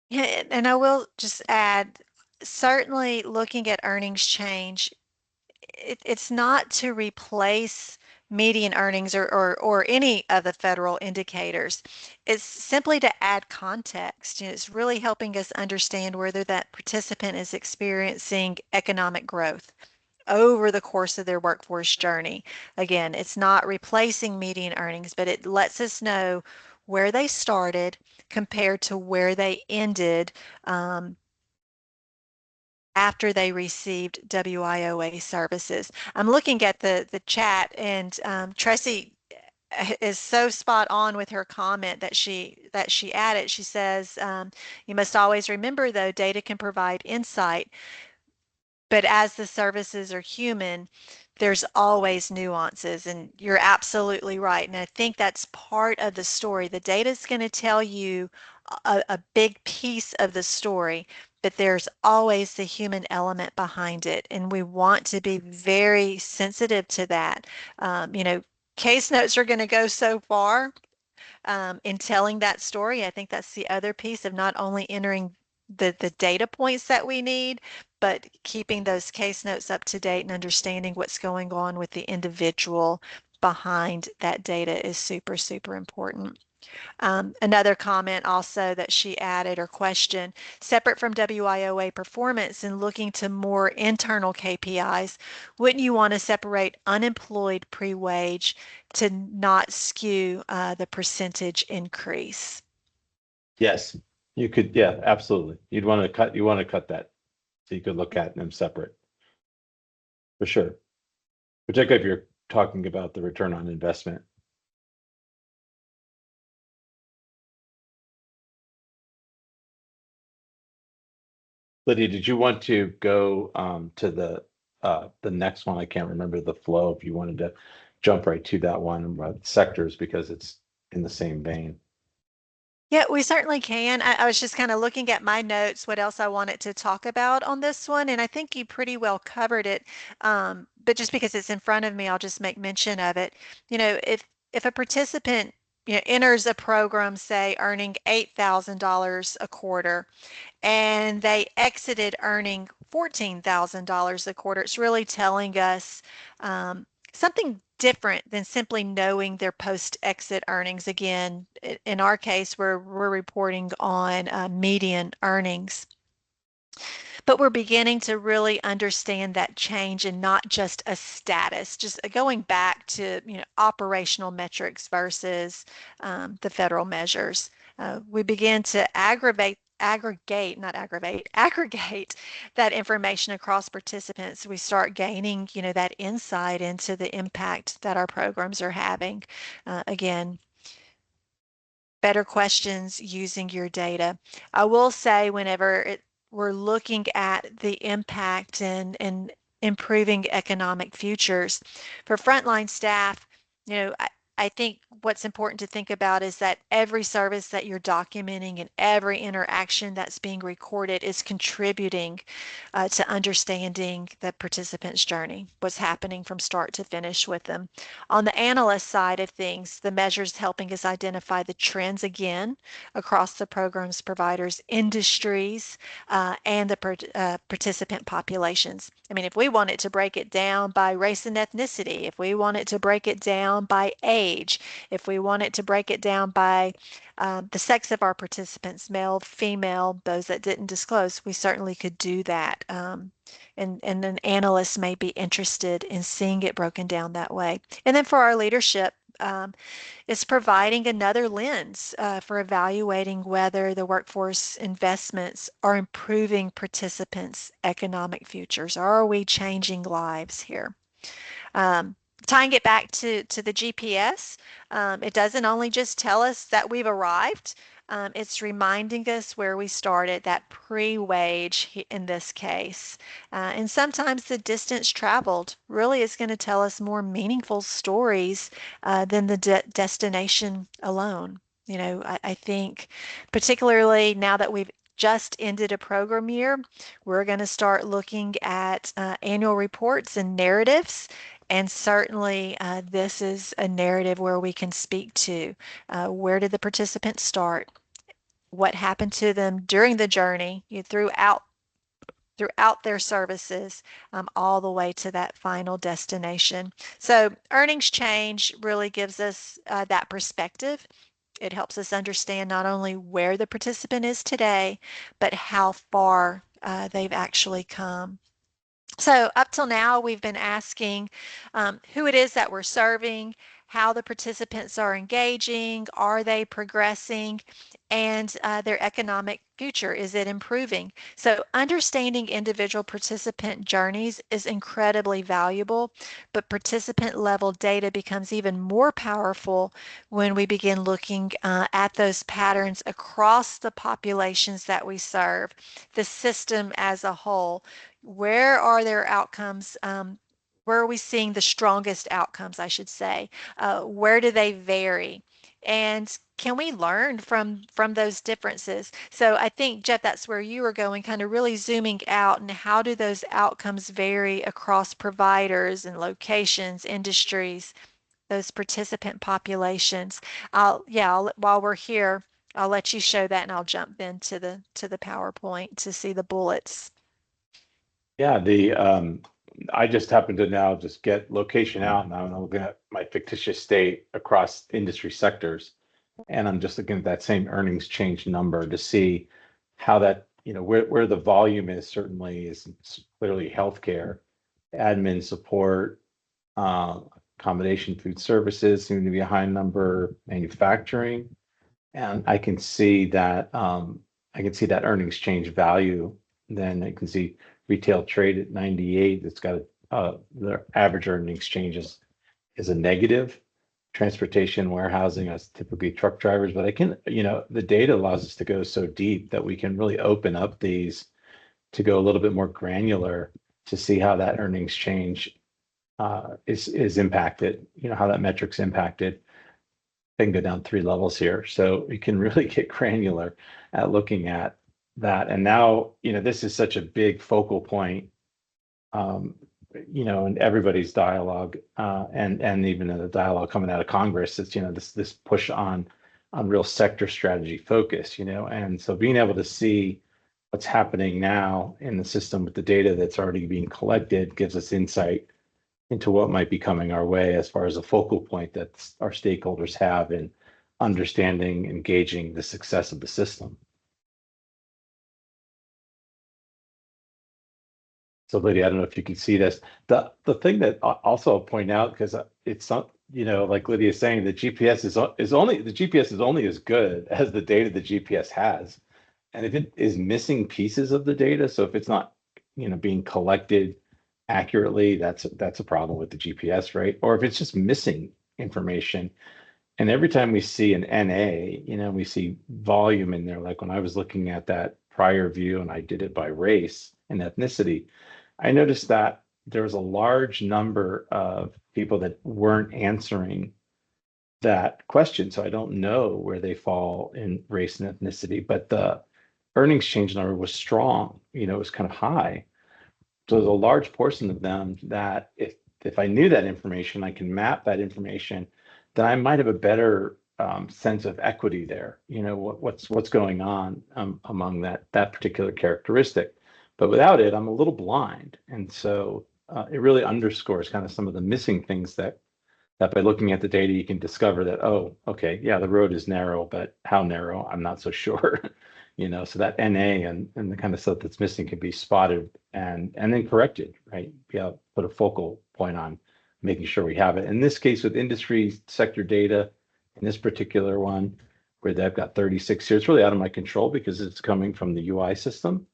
Yeah, and I will just add, certainly looking at earnings change, it's not to replace median earnings or any of the federal indicators. It's simply to add context. It's really helping us understand whether that participant is experiencing economic growth over the course of their workforce journey. Again, it's not replacing median earnings, but it lets us know where they started compared to where they ended after they received WIOA services. I'm looking at the chat, and Tracy is so spot on with her comment that she added. She says, "You must always remember, though, data can provide insight, but as the services are human, there's always nuances." And you're absolutely right. And I think that's part of the story. The data is going to tell you a big piece of the story, but there's always the human element behind it. And we want to be very sensitive to that. Case notes are going to go so far in telling that story. I think that's the other piece of not only entering the data points that we need, but keeping those case notes up to date and understanding what's going on with the individual behind that data is super, super important. Another comment also that she added or question, separate from WIOA performance and looking to more internal KPIs, wouldn't you want to separate unemployed pre-wage to not skew the percentage increase? Yes, you could. Yeah, absolutely. You want to cut that so you could look at them separate for sure. Particularly if you're talking about the return on investment. Lydia, did you want to go to the next one? I can't remember the flow. If you wanted to jump right to that one about sectors because it's in the same vein. Yeah, we certainly can. I was just kind of looking at my notes, what else I wanted to talk about on this one, and I think you pretty well covered it. But just because it's in front of me, I'll just make mention of it. If if a participant enters a program, say earning $8,000 a quarter, and they exited earning $14,000 a quarter, it's really telling us something different than simply knowing their post-exit earnings. Again, in our case, we're reporting on median earnings. But we're beginning to really understand that change and not just a status, just going back to operational metrics versus the federal measures. We begin to aggregate that information across participants. We start gaining, that insight into the impact that our programs are having. Again, better questions using your data. I will say whenever we're looking at the impact and improving economic futures for frontline staff, I think what's important to think about is that every service that you're documenting and every interaction that's being recorded is contributing to understanding the participant's journey, what's happening from start to finish with them. On the analyst side of things, the measures helping us identify the trends again across the program's providers, industries, and the participant populations. I mean, if we wanted to break it down by race and ethnicity, if we wanted to break it down by age, if we wanted to break it down by the sex of our participants, male, female, those that didn't disclose, we certainly could do that. And an analyst may be interested in seeing it broken down that way. And then for our leadership, it's providing another lens for evaluating whether the workforce investments are improving participants' economic futures. Are we changing lives here? Tying it back to the GPS, it doesn't only just tell us that we've arrived, it's reminding us where we started, that pre-wage in this case. And sometimes the distance traveled really is going to tell us more meaningful stories than the destination alone. I think particularly now that we've just ended a program year, we're going to start looking at annual reports and narratives. And certainly this is a narrative where we can speak to where did the participants start? What happened to them during the journey, throughout their services, all the way to that final destination. So earnings change really gives us that perspective. It helps us understand not only where the participant is today, but how far they've actually come. So up till now, we've been asking who it is that we're serving, how the participants are engaging, are they progressing, and their economic future, is it improving? So understanding individual participant journeys is incredibly valuable, but participant level data becomes even more powerful when we begin looking at those patterns across the populations that we serve, the system as a whole. Where are their outcomes? Where are we seeing the strongest outcomes, I should say? Where do they vary? And can we learn from those differences? So I think, Jeff, that's where you were going, kind of really zooming out, and how do those outcomes vary across providers and locations, industries, those participant populations. While we're here, I'll let you show that, and I'll jump then to the PowerPoint to see the bullets. Yeah, I just happen to now just get location out, and I'm looking at my fictitious state across industry sectors, and I'm just looking at that same earnings change number to see how that, where the volume is. Certainly is clearly healthcare, admin support, accommodation, food services seem to be a high number, manufacturing, and I can see that earnings change value. Then I can see retail trade at 98. It's got the average earnings change is a negative. Transportation, warehousing, that's typically truck drivers, but I can, the data allows us to go so deep that we can really open up these to go a little bit more granular to see how that earnings change is impacted, how that metric's impacted. I can go down 3 levels here. So we can really get granular at looking at that. And now, this is such a big focal point in everybody's dialogue, and even in the dialogue coming out of Congress, it's, this push on real sector strategy focus, and so being able to see what's happening now in the system with the data that's already being collected gives us insight into what might be coming our way as far as a focal point that our stakeholders have in understanding, engaging the success of the system. So Lydia, I don't know if you can see this. The thing that also I'll point out, because it's not, like Lydia is saying, the GPS is only as good as the data the GPS has. And if it is missing pieces of the data, so if it's not, being collected accurately, that's a problem with the GPS, right? Or if it's just missing information. And every time we see an NA, we see volume in there. Like when I was looking at that prior view and I did it by race and ethnicity, I noticed that there was a large number of people that weren't answering that question. So I don't know where they fall in race and ethnicity, but the earnings change number was strong, it was kind of high. So there's a large portion of them that if I knew that information, I can map that information, then I might have a better sense of equity there. What's going on among that particular characteristic. But without it, I'm a little blind, and so it really underscores kind of some of the missing things that by looking at the data you can discover that, oh, okay, yeah, the road is narrow, but how narrow, I'm not so sure. So that NA and the kind of stuff that's missing can be spotted and then corrected, right? Yeah, put a focal point on making sure we have it. In this case, with industry sector data, in this particular one, where they've got 36 here, it's really out of my control because it's coming from the UI system.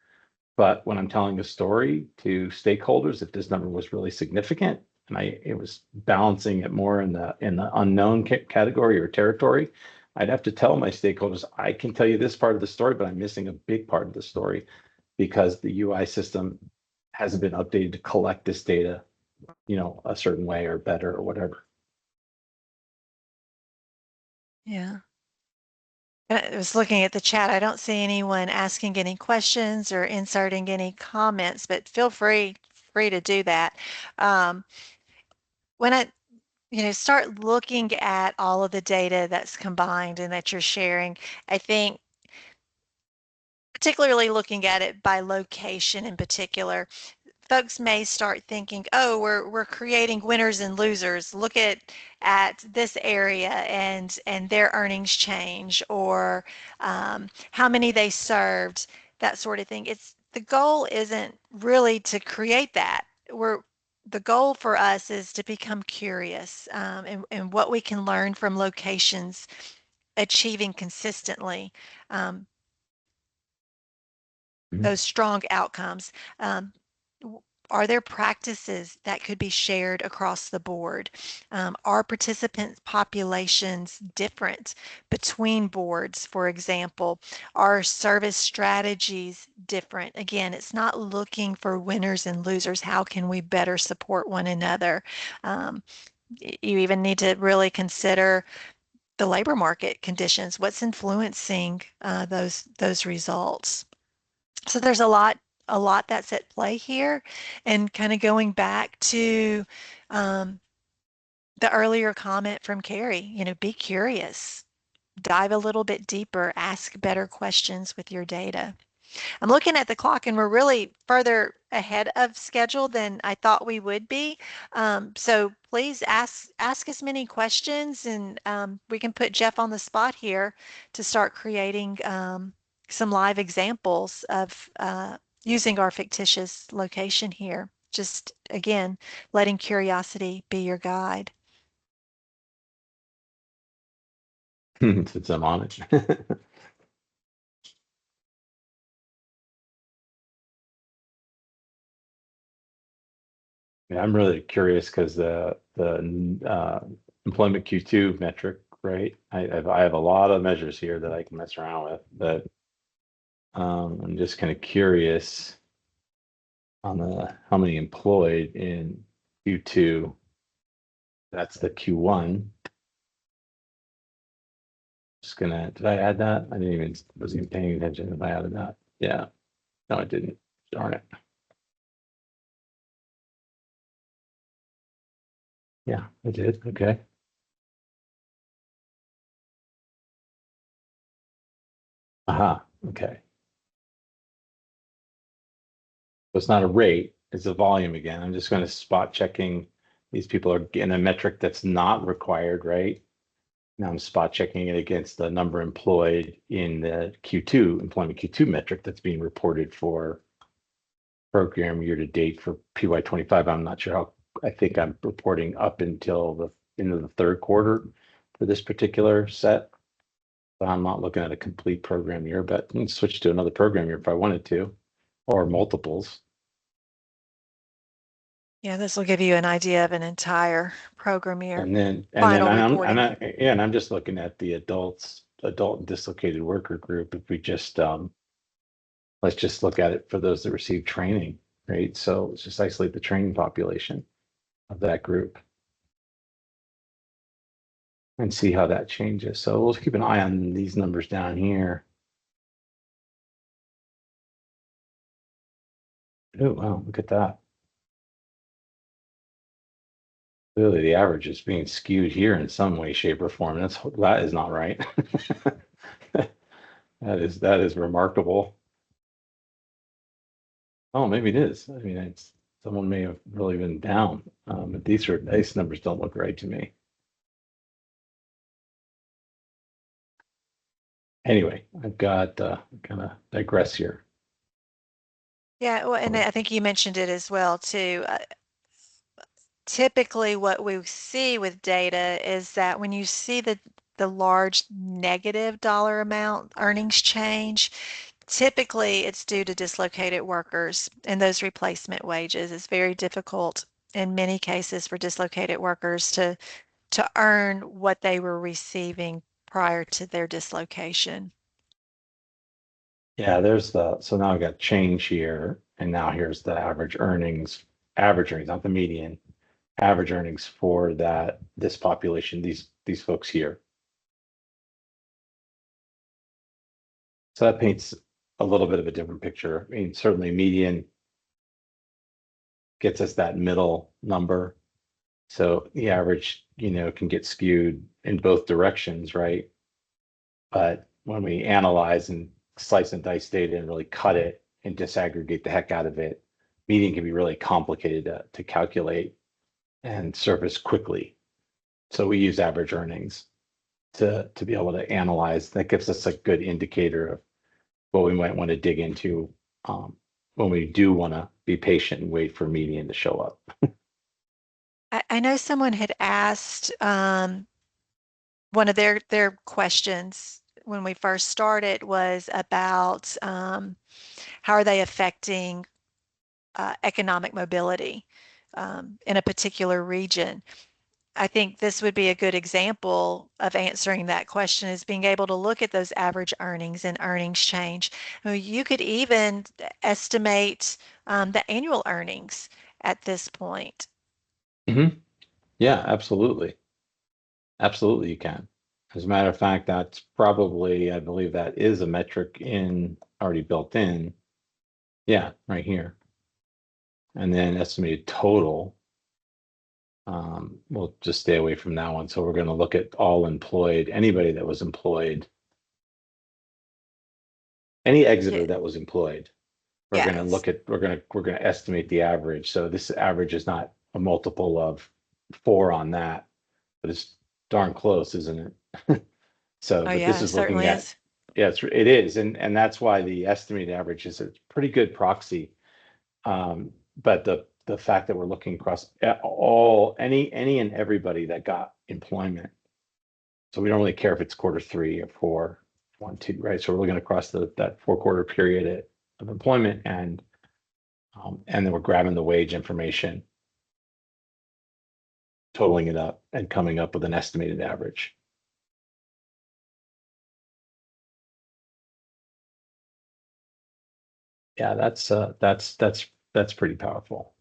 But when I'm telling a story to stakeholders, if this number was really significant and it was balancing it more in the unknown category or territory, I'd have to tell my stakeholders, I can tell you this part of the story, but I'm missing a big part of the story because the UI system hasn't been updated to collect this data, a certain way or better or whatever. Yeah. I was looking at the chat. I don't see anyone asking any questions or inserting any comments, but feel free to do that. When I start looking at all of the data that's combined and that you're sharing, I think particularly looking at it by location in particular, folks may start thinking, oh, we're creating winners and losers. Look at this area and their earnings change, or how many they served, that sort of thing. The goal isn't really to create that. The goal for us is to become curious, and what we can learn from locations achieving consistently those strong outcomes. Are there practices that could be shared across the board? Are participant populations different between boards, for example? Are service strategies different? Again, it's not looking for winners and losers. How can we better support one another? You even need to really consider the labor market conditions. What's influencing those results? So there's a lot that's at play here, and kind of going back to the earlier comment from Carrie, be curious, dive a little bit deeper, ask better questions with your data. I'm looking at the clock and we're really further ahead of schedule than I thought we would be. So please ask as many questions, and we can put Jeff on the spot here to start creating some live examples of using our fictitious location here. Just again, letting curiosity be your guide. Since I'm on it. Yeah, I'm really curious because the employment Q2 metric, right? I have a lot of measures here that I can mess around with, but I'm just kind of curious on how many employed in Q2. That's the Q1. Did I add that? Wasn't even paying attention if I added that. Yeah, no, I didn't. Darn it. Yeah, I did. Okay. Aha. Okay. So it's not a rate, it's a volume again. I'm just going to spot checking. These people are getting a metric that's not required, right? Now I'm spot checking it against the number employed in the Q2 employment Q2 metric that's being reported for program year to date for PY25. I'm not sure how, I think I'm reporting up until the end of the third quarter for this particular set. So I'm not looking at a complete program year, but I can switch to another program year if I wanted to, or multiples. Yeah, this will give you an idea of an entire program year. And then Final reporting. I'm just looking at the adult and dislocated worker group. If we just let's just look at it for those that receive training, right? So let's just isolate the training population of that group and see how that changes. So we'll keep an eye on these numbers down here. Oh, wow, look at that. Clearly the average is being skewed here in some way, shape, or form. That is not right. That is remarkable. Oh, maybe it is. I mean, someone may have really been down. But these numbers don't look right to me. Anyway, I've got kind of digress here. Yeah, well, and I think you mentioned it as well too. Typically what we see with data is that when you see the large negative dollar amount earnings change, typically it's due to dislocated workers and those replacement wages. It's very difficult in many cases for dislocated workers to earn what they were receiving prior to their dislocation. Yeah, so now I've got change here, and now here's the average earnings, not the median, average earnings for this population, these folks here. So that paints a little bit of a different picture. I mean, certainly median gets us that middle number. So the average, can get skewed in both directions, right? But when we analyze and slice and dice data and really cut it and disaggregate the heck out of it, median can be really complicated to calculate and surface quickly. So we use average earnings to be able to analyze. That gives us a good indicator of what we might want to dig into when we do want to be patient and wait for median to show up. I know someone had asked one of their questions when we first started was about how are they affecting economic mobility in a particular region. I think this would be a good example of answering that question is being able to look at those average earnings and earnings change. I mean, you could even estimate the annual earnings at this point. Mm-hmm. Yeah, absolutely. Absolutely, you can. As a matter of fact, that's probably, I believe that is a metric already built in. Yeah, right here. And then estimated total. We'll just stay away from that one. So we're going to look at all employed, anybody that was employed, any exitor that was employed. We're going to Yes. look at, we're going to estimate the average. So this average is not a multiple of 4 on that, but it's darn close, isn't it? So, Oh but yeah, this it is looking certainly at, is. yeah, it is, and that's why the estimated average is a pretty good proxy. But the fact that we're looking across any and everybody that got employment, so we don't really care if it's quarter 3 or 4, 1, 2, right? So we're looking across that 4-quarter period of employment, and then we're grabbing the wage information, totaling it up, and coming up with an estimated average. Yeah, that's pretty powerful.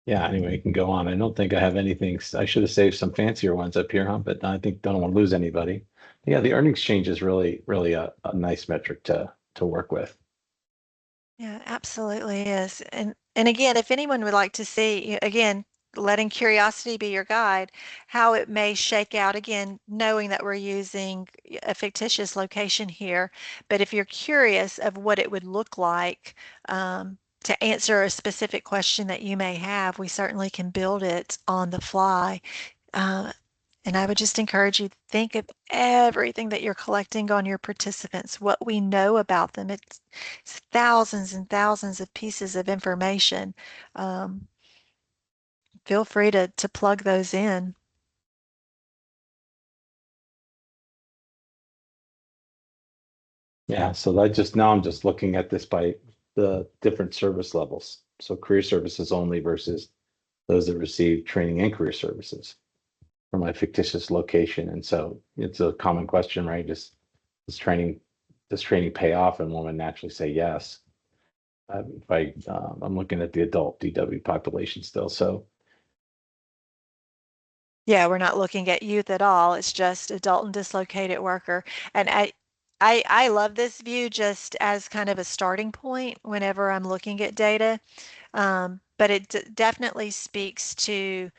Yeah, anyway, you can go on. I don't think I have anything. I should have saved some fancier ones up here, huh? But I think don't want to lose anybody. Yeah, the earnings change is really a nice metric to work with. Yeah, absolutely is. And again, if anyone would like to see, again, letting curiosity be your guide, how it may shake out, again, knowing that we're using a fictitious location here, but if you're curious of what it would look like to answer a specific question that you may have, we certainly can build it on the fly. Uh, and I would just encourage you to think of everything that you're collecting on your participants, what we know about them. It's thousands and thousands of pieces of information. Um, Feel free to plug those in. Yeah, so now I'm just looking at this by the different service levels. So career services only versus those that receive training and career services for my fictitious location. And so it's a common question, right? Does training does training pay off? And one would naturally say yes. If I'm looking at the adult DW population still. So Yeah, we're not looking at youth at all. It's just adult and dislocated worker. And I love this view just as kind of a starting point whenever I'm looking at data. But it definitely speaks to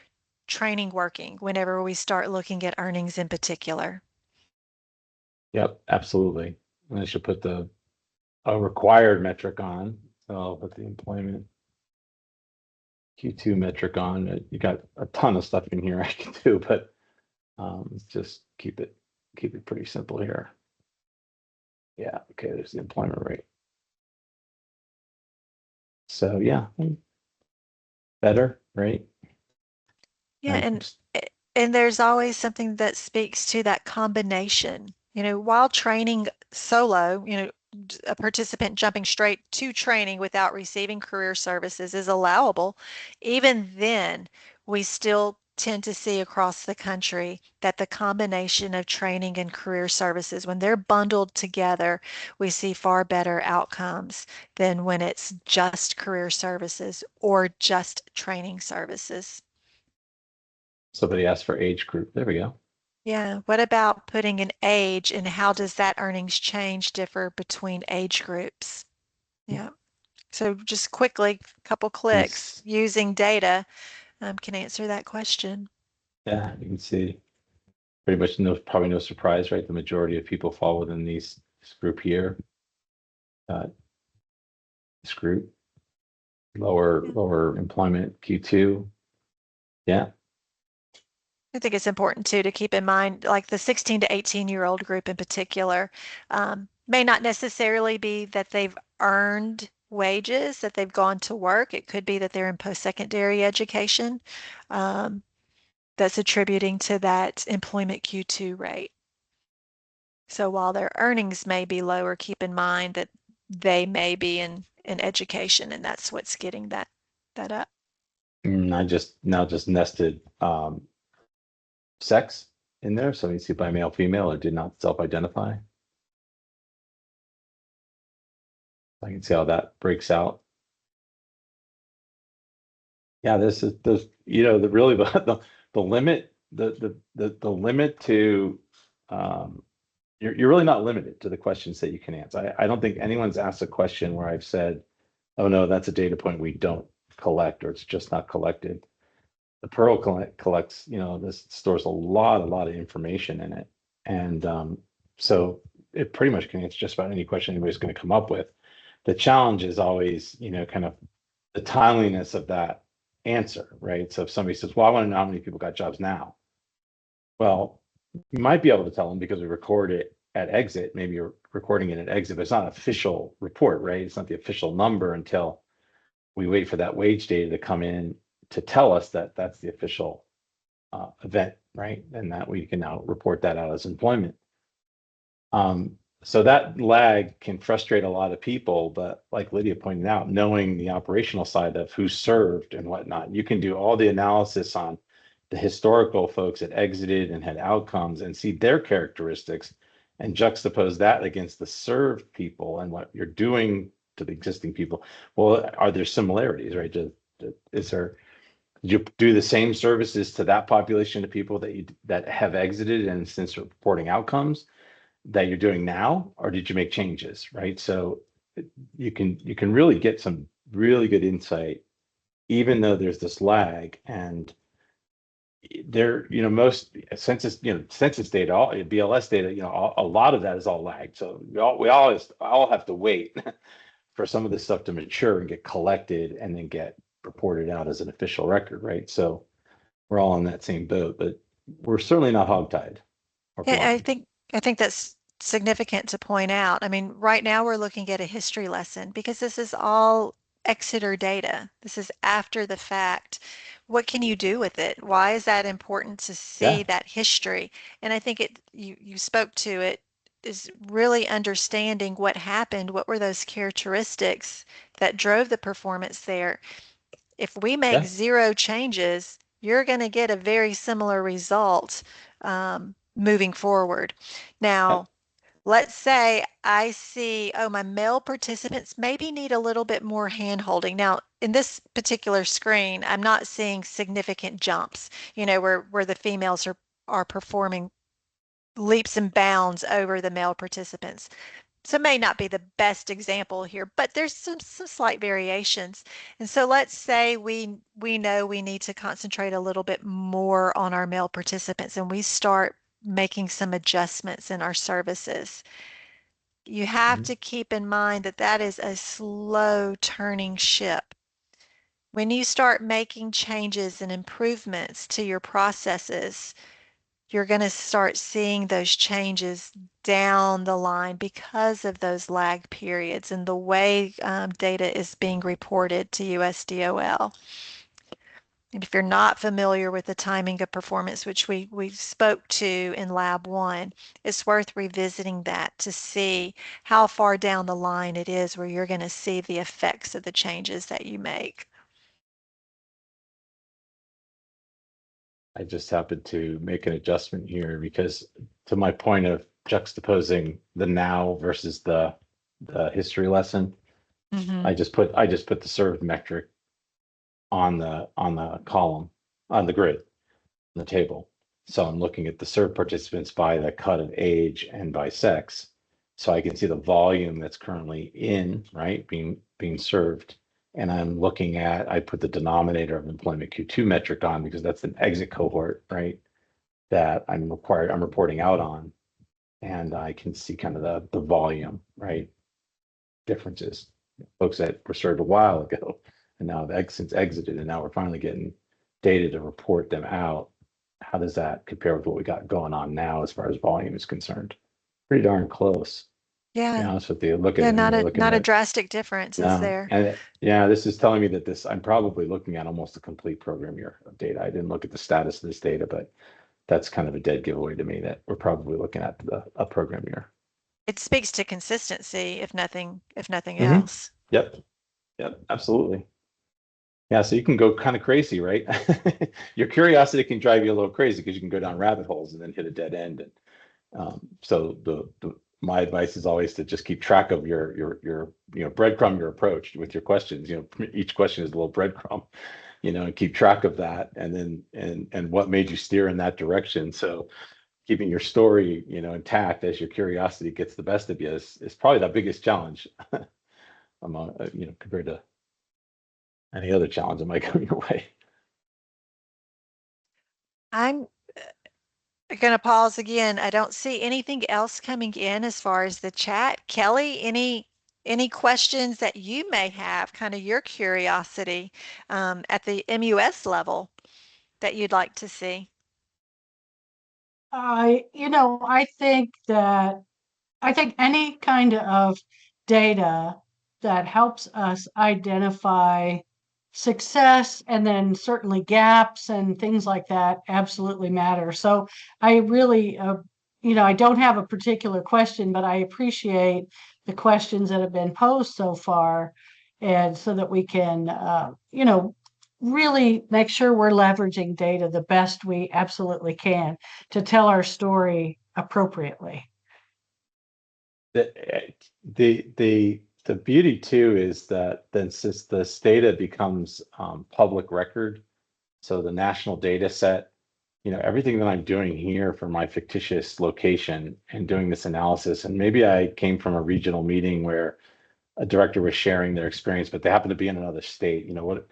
training working whenever we start looking at earnings in particular. yep, absolutely. And I should put a required metric on. So I'll put the employment Q2 metric on. You got a ton of stuff in here I can do, but let's just keep it pretty simple here. Yeah, okay, there's the employment rate. So yeah, better, right? Yeah, I and just, and there's always something that speaks to that combination. While training solo, a participant jumping straight to training without receiving career services is allowable. Even then, we still tend to see across the country that the combination of training and career services, when they're bundled together, we see far better outcomes than when it's just career services or just training services. somebody asked for age group. There we go. Yeah, what about putting an age and how does that earnings change differ between age groups? Yeah, so just quickly, a couple clicks Yes. using data can answer that question. Yeah, you can see pretty much probably no surprise, right? The majority of people fall within this group here. Uh, this group, Yeah. lower employment Q2. Yeah. I think it's important too to keep in mind, like the 16 to 18-year-old group in particular, may not necessarily be that they've earned wages, that they've gone to work. It could be that they're in post-secondary education. Um, that's attributing to that employment Q2 rate. So while their earnings may be lower, keep in mind that they may be in education, and that's what's getting that up. I just nested sex in there. So you see by male, female, or did not self-identify. I can see how that breaks out. Yeah, this is those, the really the limit, the limit to you're really not limited to the questions that you can answer. I don't think anyone's asked a question where I've said, oh no, that's a data point we don't collect, or it's just not collected. The Pearl collects, this stores a lot of information in it. And so it pretty much can answer just about any question anybody's going to come up with. The challenge is always, kind of the timeliness of that answer, right? So if somebody says, well, I want to know how many people got jobs now. Well, you might be able to tell them because we record it at exit. Maybe you're recording it at exit, but it's not an official report, right? It's not the official number until we wait for that wage data to come in to tell us that that's the official event, right? And that we can now report that out as employment. So that lag can frustrate a lot of people, but like Lydia pointed out, knowing the operational side of who served and whatnot, you can do all the analysis on the historical folks that exited and had outcomes and see their characteristics and juxtapose that against the served people and what you're doing to the existing people. Well, are there similarities, right? Did you do the same services to that population of people that have exited and since reporting outcomes that you're doing now, or did you make changes, right? So you can really get some really good insight, even though there's this lag. And there, most census data, all BLS data, a lot of that is all lagged. So we all have to wait for some of this stuff to mature and get collected and then get reported out as an official record, right? So we're all on that same boat, but we're certainly not hogtied or Yeah, I blind. think I think that's significant to point out. I mean, right now we're looking at a history lesson because this is all Exeter data. This is after the fact. What can you do with it? Why is that important to see Yeah, that history? And I think you spoke to it is really understanding what happened, what were those characteristics that drove the performance there. If we make yeah, zero changes, you're going to get a very similar result moving forward. yeah. Now, let's say I see, oh, my male participants maybe need a little bit more hand holding. Now, in this particular screen, I'm not seeing significant jumps, where the females are performing leaps and bounds over the male participants. So it may not be the best example here, but there's some slight variations. And so let's say we know we need to concentrate a little bit more on our male participants and we start making some adjustments in our services. You have Mhm. to keep in mind that that is a slow turning ship. When you start making changes and improvements to your processes, you're going to start seeing those changes down the line because of those lag periods and the way data is being reported to USDOL. And if you're not familiar with the timing of performance, which we spoke to in Lab 1, it's worth revisiting that to see how far down the line it is where you're going to see the effects of the changes that you make. I just happened to make an adjustment here because, to my point of juxtaposing the now versus the history lesson, Mm-hmm. I just put the served metric on the column, on the grid, on the table. So I'm looking at the served participants by the cut of age and by sex. So I can see the volume that's currently in, right, being served. And I put the denominator of employment Q2 metric on because that's an exit cohort, right, that I'm reporting out on. And I can see kind of the volume, right, differences. Folks that were served a while ago and now have since exited, and now we're finally getting data to report them out. How does that compare with what we got going on now as far as volume is concerned? Pretty darn close, to be Yeah. honest with you. Look at Yeah, it, and not you're a looking not a at drastic difference, is no, there? and yeah, this is telling me that I'm probably looking at almost a complete program year of data. I didn't look at the status of this data, but that's kind of a dead giveaway to me that we're probably looking at a program year. It speaks to consistency, if nothing Hmm. else. Yep, yep, absolutely. Yeah, so you can go kind of crazy, right? Your curiosity can drive you a little crazy because you can go down rabbit holes and then hit a dead end. And so my advice is always to just keep track of your breadcrumb your approach with your questions. Each question is a little breadcrumb, and keep track of that, and then and what made you steer in that direction. So keeping your story, intact as your curiosity gets the best of you is probably the biggest challenge among compared to any other challenge that might come your way. I'm going to pause again. I don't see anything else coming in as far as the chat. Kelly, any questions that you may have, kind of your curiosity at the MUS level that you'd like to see? I think any kind of data that helps us identify success and then certainly gaps and things like that absolutely matter. So I really, I don't have a particular question, but I appreciate the questions that have been posed so far. And so that we can, really make sure we're leveraging data the best we absolutely can to tell our story appropriately. The beauty too is that then since this data becomes public record, so the national data set, everything that I'm doing here for my fictitious location and doing this analysis, and maybe I came from a regional meeting where a director was sharing their experience, but they happen to be in another state. What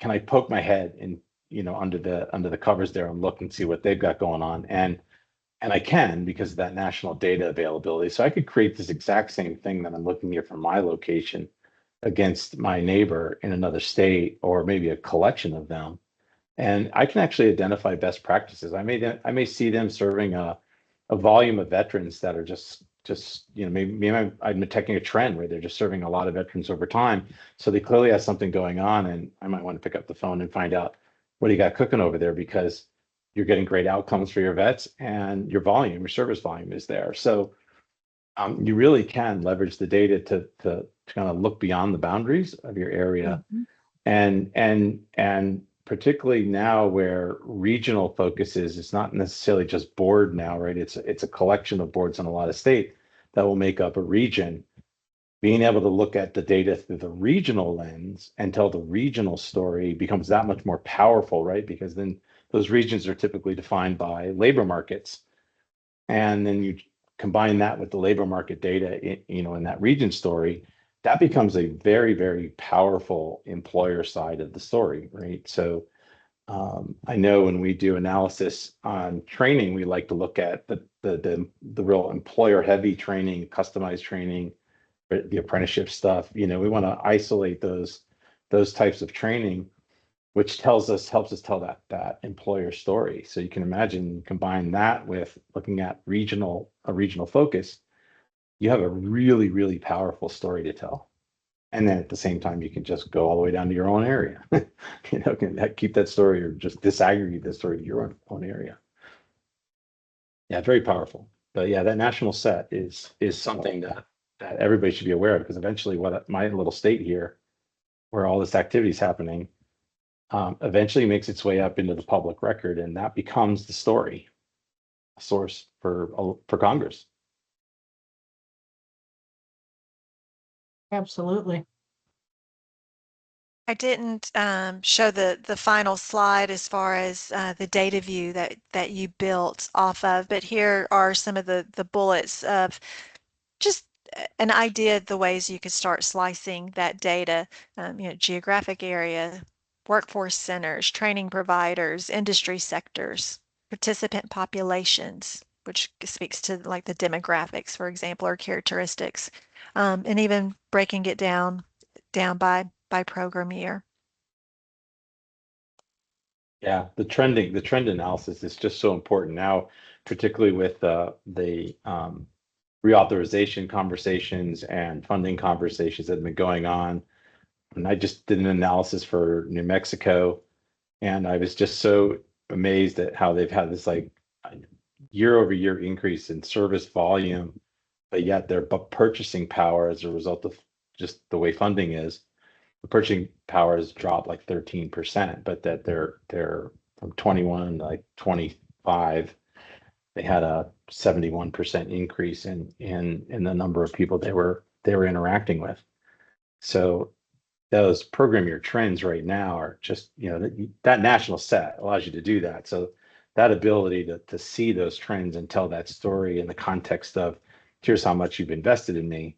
can I poke my head in, under the covers there and look and see what they've got going on? And I can, because of that national data availability. So I could create this exact same thing that I'm looking here from my location against my neighbor in another state, or maybe a collection of them. And I can actually identify best practices. I may see them serving a volume of veterans that are just maybe I'm detecting a trend where they're just serving a lot of veterans over time. So they clearly have something going on, and I might want to pick up the phone and find out what do you got cooking over there, because you're getting great outcomes for your vets, and your service volume is there. So you really can leverage the data to kind of look beyond the boundaries of your area. Mhm. And particularly now where regional focus is, it's not necessarily just board now, right? It's a collection of boards in a lot of state that will make up a region. Being able to look at the data through the regional lens and tell the regional story becomes that much more powerful, right? Because then those regions are typically defined by labor markets. And then you combine that with the labor market data, in that region story, that becomes a very, very powerful employer side of the story, right? So I know when we do analysis on training, we like to look at the real employer heavy training, customized training, the apprenticeship stuff. We want to isolate those types of training, which helps us tell that employer story. So you can imagine, combine that with looking at a regional focus, you have a really, really powerful story to tell. And then at the same time, you can just go all the way down to your own area. Keep that story, or just disaggregate that story to your own area. Yeah, very powerful. But yeah, that national set is something that everybody should be aware of, because eventually, what my little state here, where all this activity is happening, eventually makes its way up into the public record, and that becomes the story, a source for Congress. Absolutely. I didn't show the final slide as far as the data view that you built off of, but here are some of the bullets of just an idea of the ways you could start slicing that data, geographic area, workforce centers, training providers, industry sectors, participant populations, which speaks to like the demographics, for example, or characteristics, and even breaking it down by program year. Yeah, the trend analysis is just so important now, particularly with the reauthorization conversations and funding conversations that have been going on. And I just did an analysis for New Mexico, and I was just so amazed at how they've had this like year-over-year increase in service volume, but yet their purchasing power, as a result of just the way funding is, the purchasing power has dropped like 13%, but that they're from 21 to like 25, they had a 71% increase in the number of people they were interacting with. So those program year trends right now are just, that national set allows you to do that. So that ability to see those trends and tell that story in the context of, here's how much you've invested in me,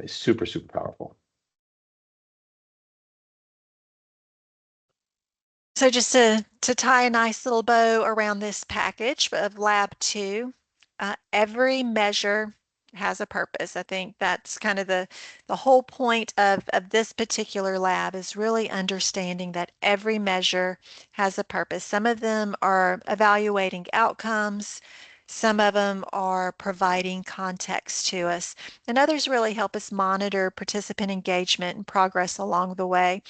is super, super powerful. So just to tie a nice little bow around this package of Lab 2, every measure has a purpose. I think that's kind of the whole point of this particular lab, is really understanding that every measure has a purpose. Some of them are evaluating outcomes, some of them are providing context to us, and others really help us monitor participant engagement and progress along the way.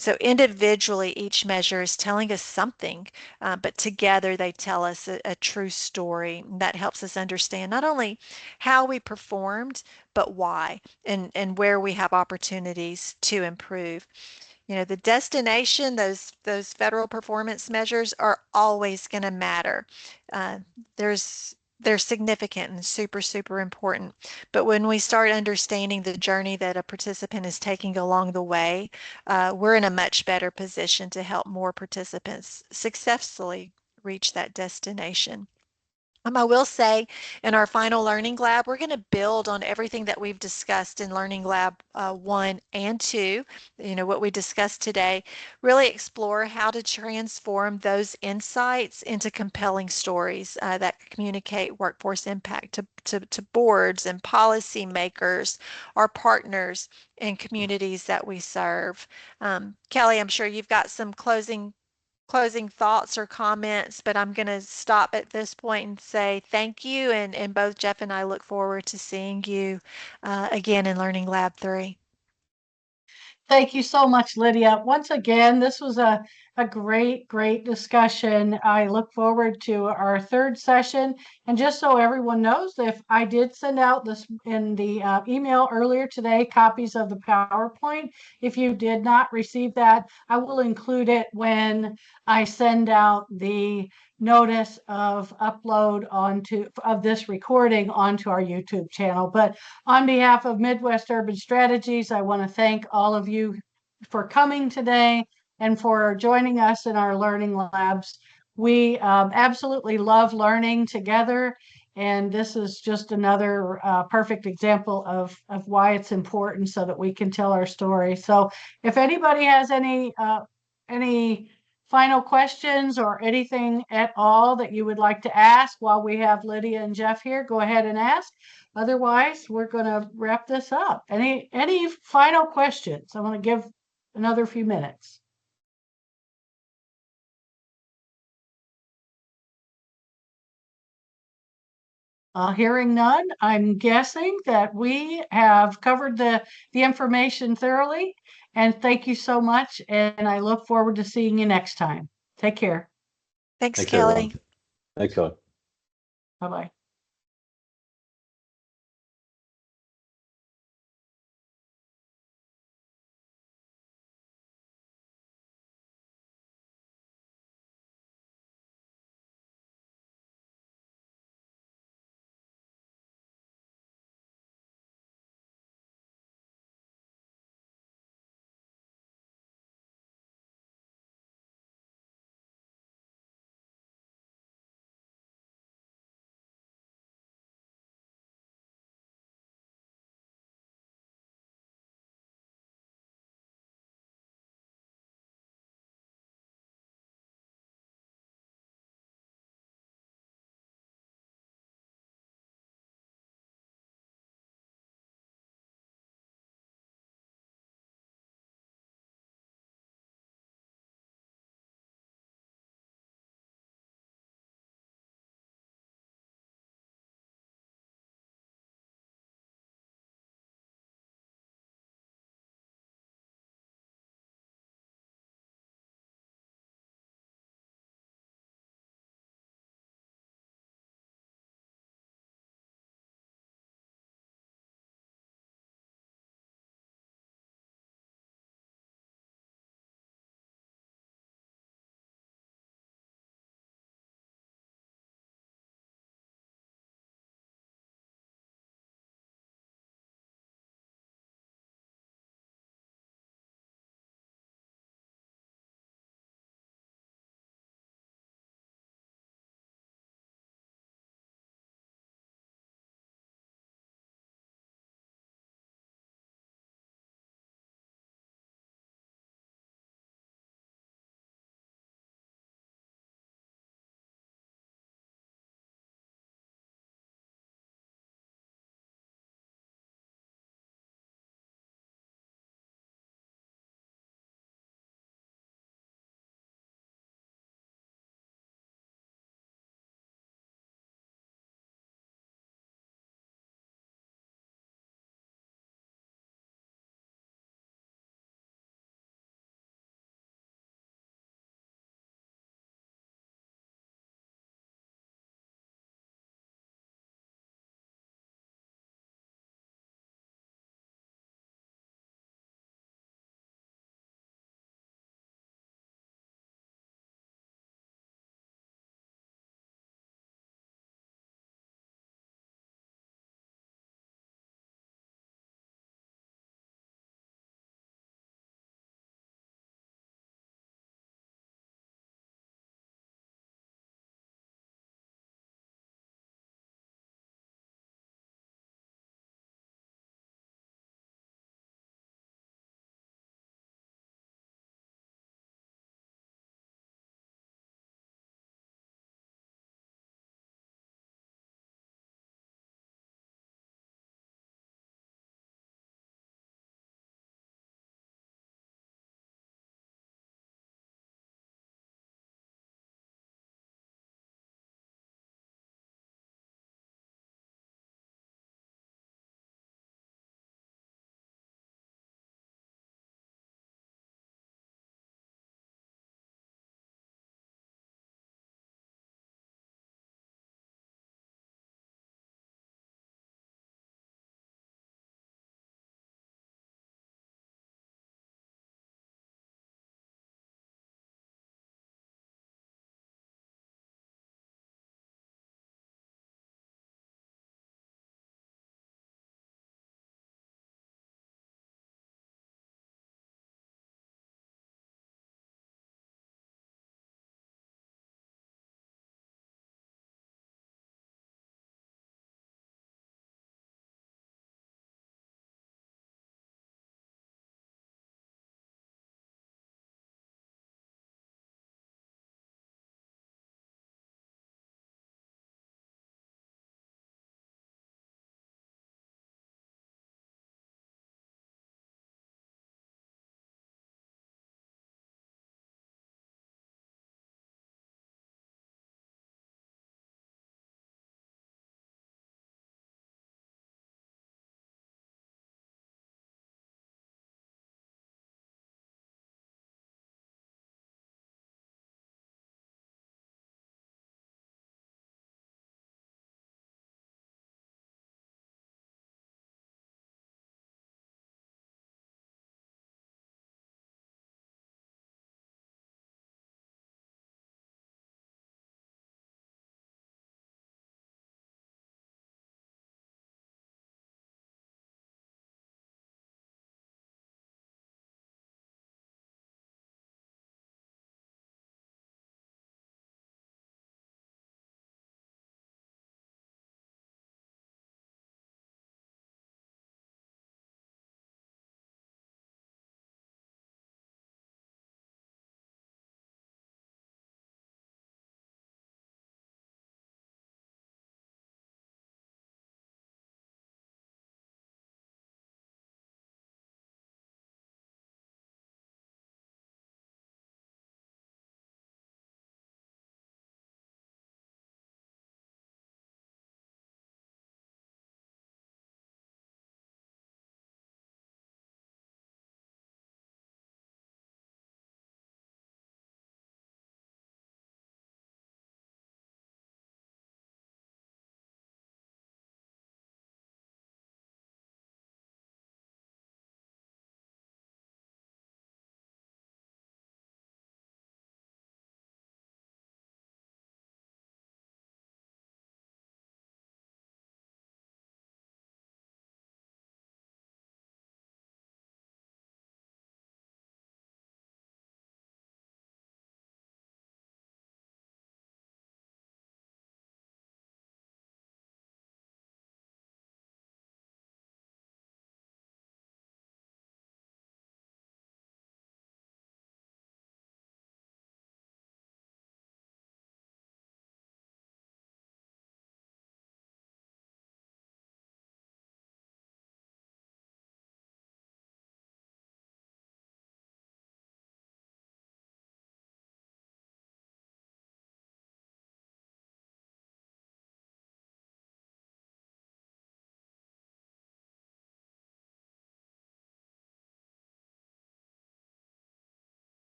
So individually, each measure is telling us something, but together they tell us a true story that helps us understand not only how we performed, but why, and where we have opportunities to improve. The destination, those federal performance measures are always going to matter. Uh, they're significant and super, super important. But when we start understanding the journey that a participant is taking along the way, we're in a much better position to help more participants successfully reach that destination. I will say in our final Learning Lab, we're going to build on everything that we've discussed in Learning Lab 1 and 2, what we discussed today, really explore how to transform those insights into compelling stories that communicate workforce impact to boards and policymakers, our partners, and communities that we serve. Kelly, I'm sure you've got some closing thoughts or comments, but I'm going to stop at this point and say thank you. And both Jeff and I look forward to seeing you again in Learning Lab 3. Thank you so much, Lydia. Once again, this was a great discussion. I look forward to our third session. And just so everyone knows, if I did send out this in the email earlier today, copies of the PowerPoint. If you did not receive that, I will include it when I send out the notice of upload of this recording onto our YouTube channel. But on behalf of Midwest Urban Strategies, I want to thank all of you for coming today and for joining us in our learning labs. We absolutely love learning together, and this is just another perfect example of why it's important so that we can tell our story. So if anybody has any final questions or anything at all that you would like to ask while we have Lydia and Jeff here, go ahead and ask. Otherwise, we're going to wrap this up. Any final questions? I want to give another few minutes. Hearing none, I'm guessing that we have covered the information thoroughly. And thank you so much. And I look forward to seeing you next time. Take care. Thanks, Thanks, Kelly. everyone. Thanks, Kelly. Bye-bye.